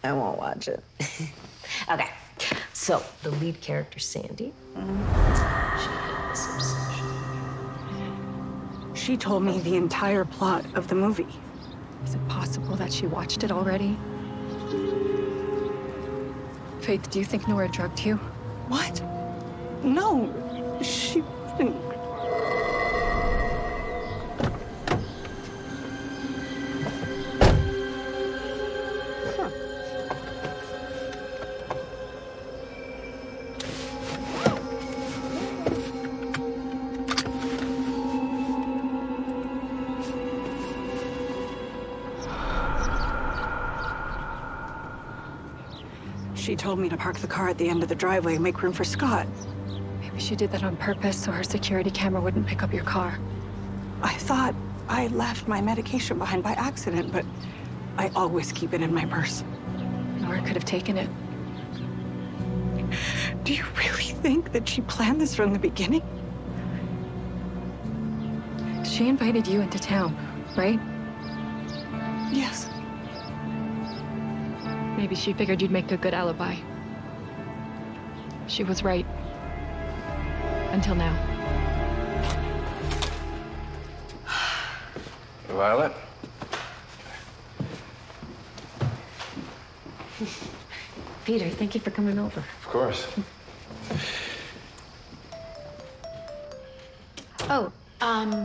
I won't watch it. Okay. So, the lead character, Sandy, she had this obsession. She told me the entire plot of the movie. Is it possible that she watched it already? Faith, do you think Nora drugged you? What? No, she didn't. She told me to park the car at the end of the driveway and make room for Scott. Maybe she did that on purpose so her security camera wouldn't pick up your car. I thought I left my medication behind by accident, but I always keep it in my purse. Nora could have taken it. Do you really think that she planned this from the beginning? She invited you into town, right? Yes. Maybe she figured you'd make a good alibi. She was right. Until now. Violet? Peter, thank you for coming over. Of course. Oh, I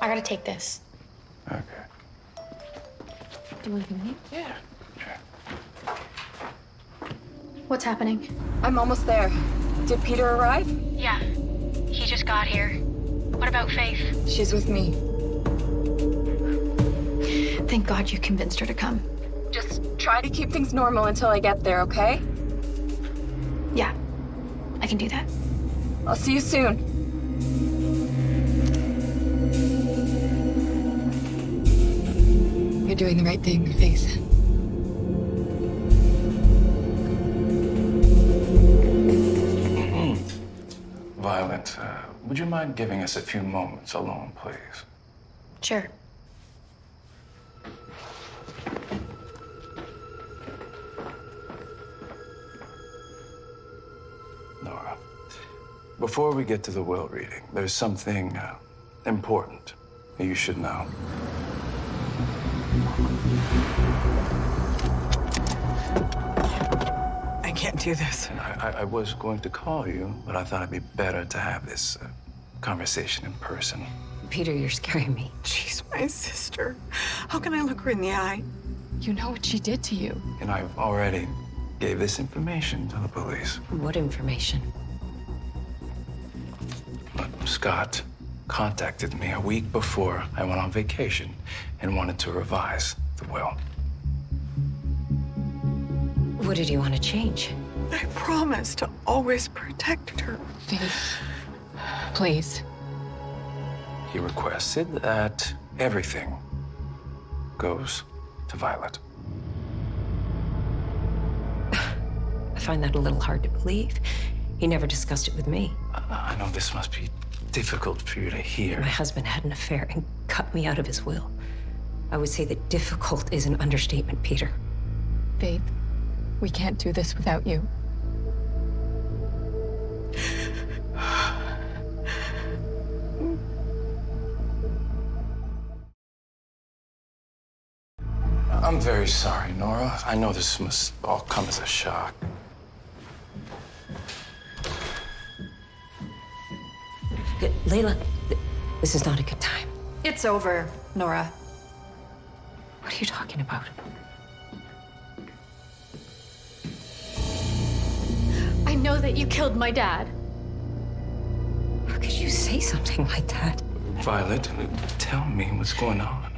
gotta take this. Okay. Do you want to come in? Yeah. What's happening? I'm almost there. Did Peter arrive? Yeah, he just got here. What about Faith? She's with me. Thank God you convinced her to come. Just try to keep things normal until I get there, okay? Yeah, I can do that. I'll see you soon. You're doing the right thing, Faith. Violet, would you mind giving us a few moments alone, please? Sure. Nora, before we get to the will reading, there's something important that you should know. I can't do this. And I was going to call you, but I thought it'd be better to have this conversation in person. Peter, you're scaring me. She's my sister. How can I look her in the eye? You know what she did to you. And I've already gave this information to the police. What information? Scott contacted me a week before I went on vacation and wanted to revise the will. What did he want to change? I promised to always protect her. Faith, please. He requested that everything goes to Violet. I find that a little hard to believe. He never discussed it with me. I know this must be difficult for you to hear. My husband had an affair and cut me out of his will. I would say that difficult is an understatement, Peter. Faith, we can't do this without you. I'm very sorry, Nora. I know this must all come as a shock. Leila, this is not a good time. It's over, Nora. What are you talking about? I know that you killed my dad. How could you say something like that? Violet, tell me what's going on.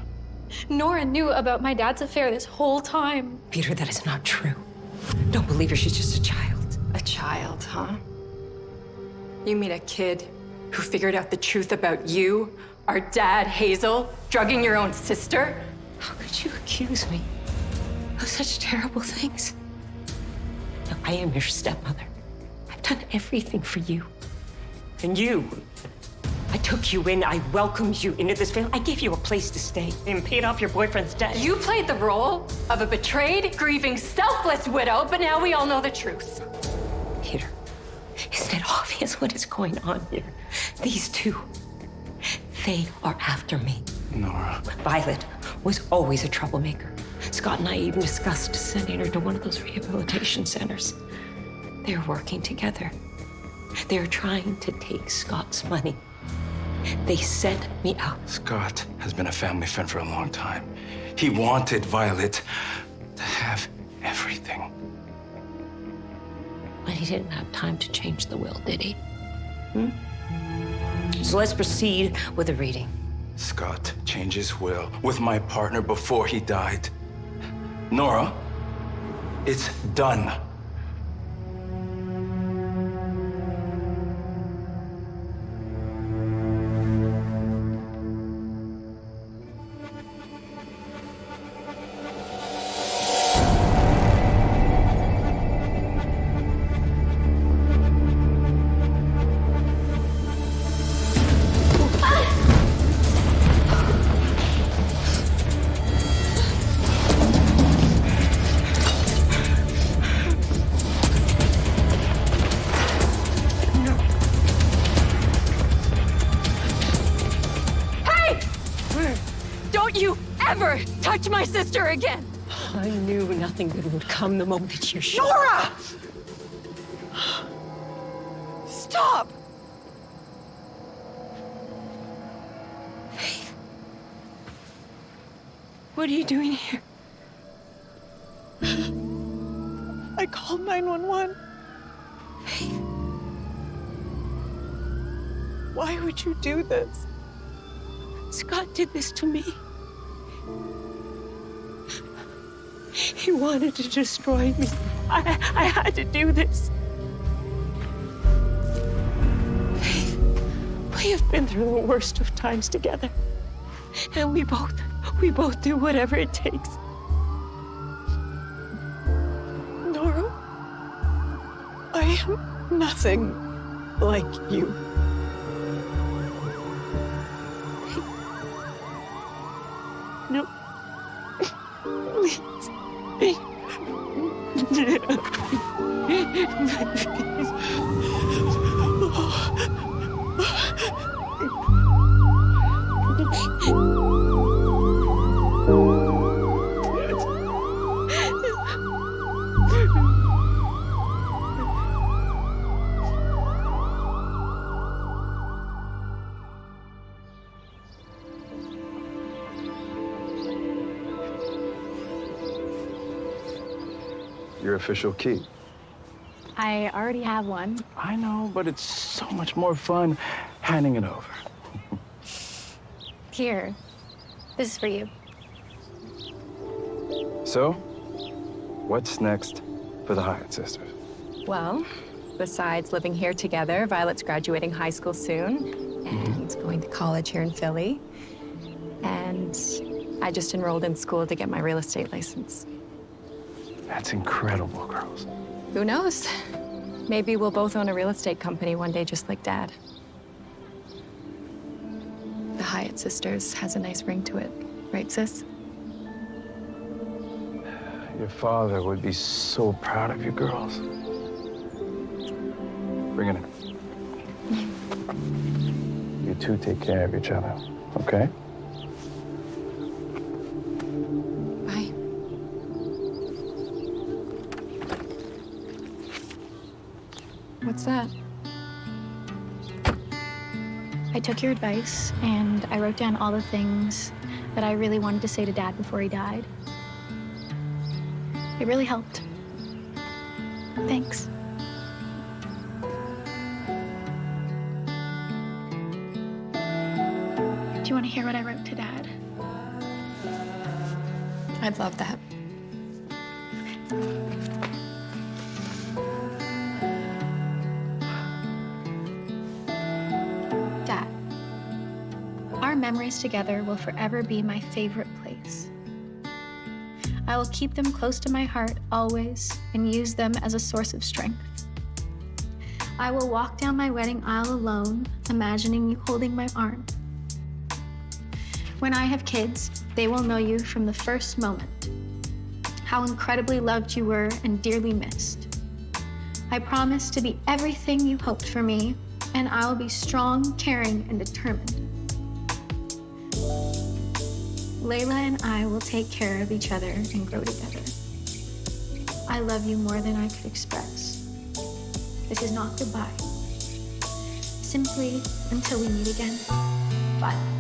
Nora knew about my dad's affair this whole time. Peter, that is not true. Don't believe her. She's just a child. A child, huh? You mean a kid who figured out the truth about you, our dad, Hazel, drugging your own sister? How could you accuse me of such terrible things? No, I am your stepmother. I've done everything for you. And you, I took you in, I welcomed you into this family. I gave you a place to stay and paid off your boyfriend's debt. You played the role of a betrayed, grieving, selfless widow, but now we all know the truth. Peter, isn't it obvious what is going on here? These two, they are after me. Nora. Violet was always a troublemaker. Scott and I even discussed sending her to one of those rehabilitation centers. They're working together. They're trying to take Scott's money. They sent me out. Scott has been a family friend for a long time. He wanted Violet to have everything. But he didn't have time to change the will, did he? So let's proceed with the reading. Scott changed his will with my partner before he died. Nora, it's done. ever touch my sister again. I knew nothing good would come the moment you showed Nora! Stop! Faith. What are you doing here? I called 911. Faith. Why would you do this? Scott did this to me. He wanted to destroy me. I had to do this. Faith, we have been through the worst of times together. And we both do whatever it takes. Nora, I am nothing like you. No. Please. Your official key. I already have one. I know, but it's so much more fun handing it over. Here, this is for you. So, what's next for the Hyatt sisters? Well, besides living here together, Violet's graduating high school soon and going to college here in Philly. And I just enrolled in school to get my real estate license. That's incredible, girls. Who knows? Maybe we'll both own a real estate company one day, just like Dad. The Hyatt sisters has a nice ring to it, right, sis? Your father would be so proud of you girls. Bring it in. You two take care of each other, okay? Bye. What's that? I took your advice and I wrote down all the things that I really wanted to say to Dad before he died. It really helped. Thanks. Do you want to hear what I wrote to Dad? I'd love that. Dad, our memories together will forever be my favorite place. I will keep them close to my heart always and use them as a source of strength. I will walk down my wedding aisle alone, imagining you holding my arm. When I have kids, they will know you from the first moment, how incredibly loved you were and dearly missed. I promise to be everything you hoped for me, and I'll be strong, caring, and determined. Leila and I will take care of each other and grow together. I love you more than I could express. This is not goodbye. Simply until we meet again. Bye.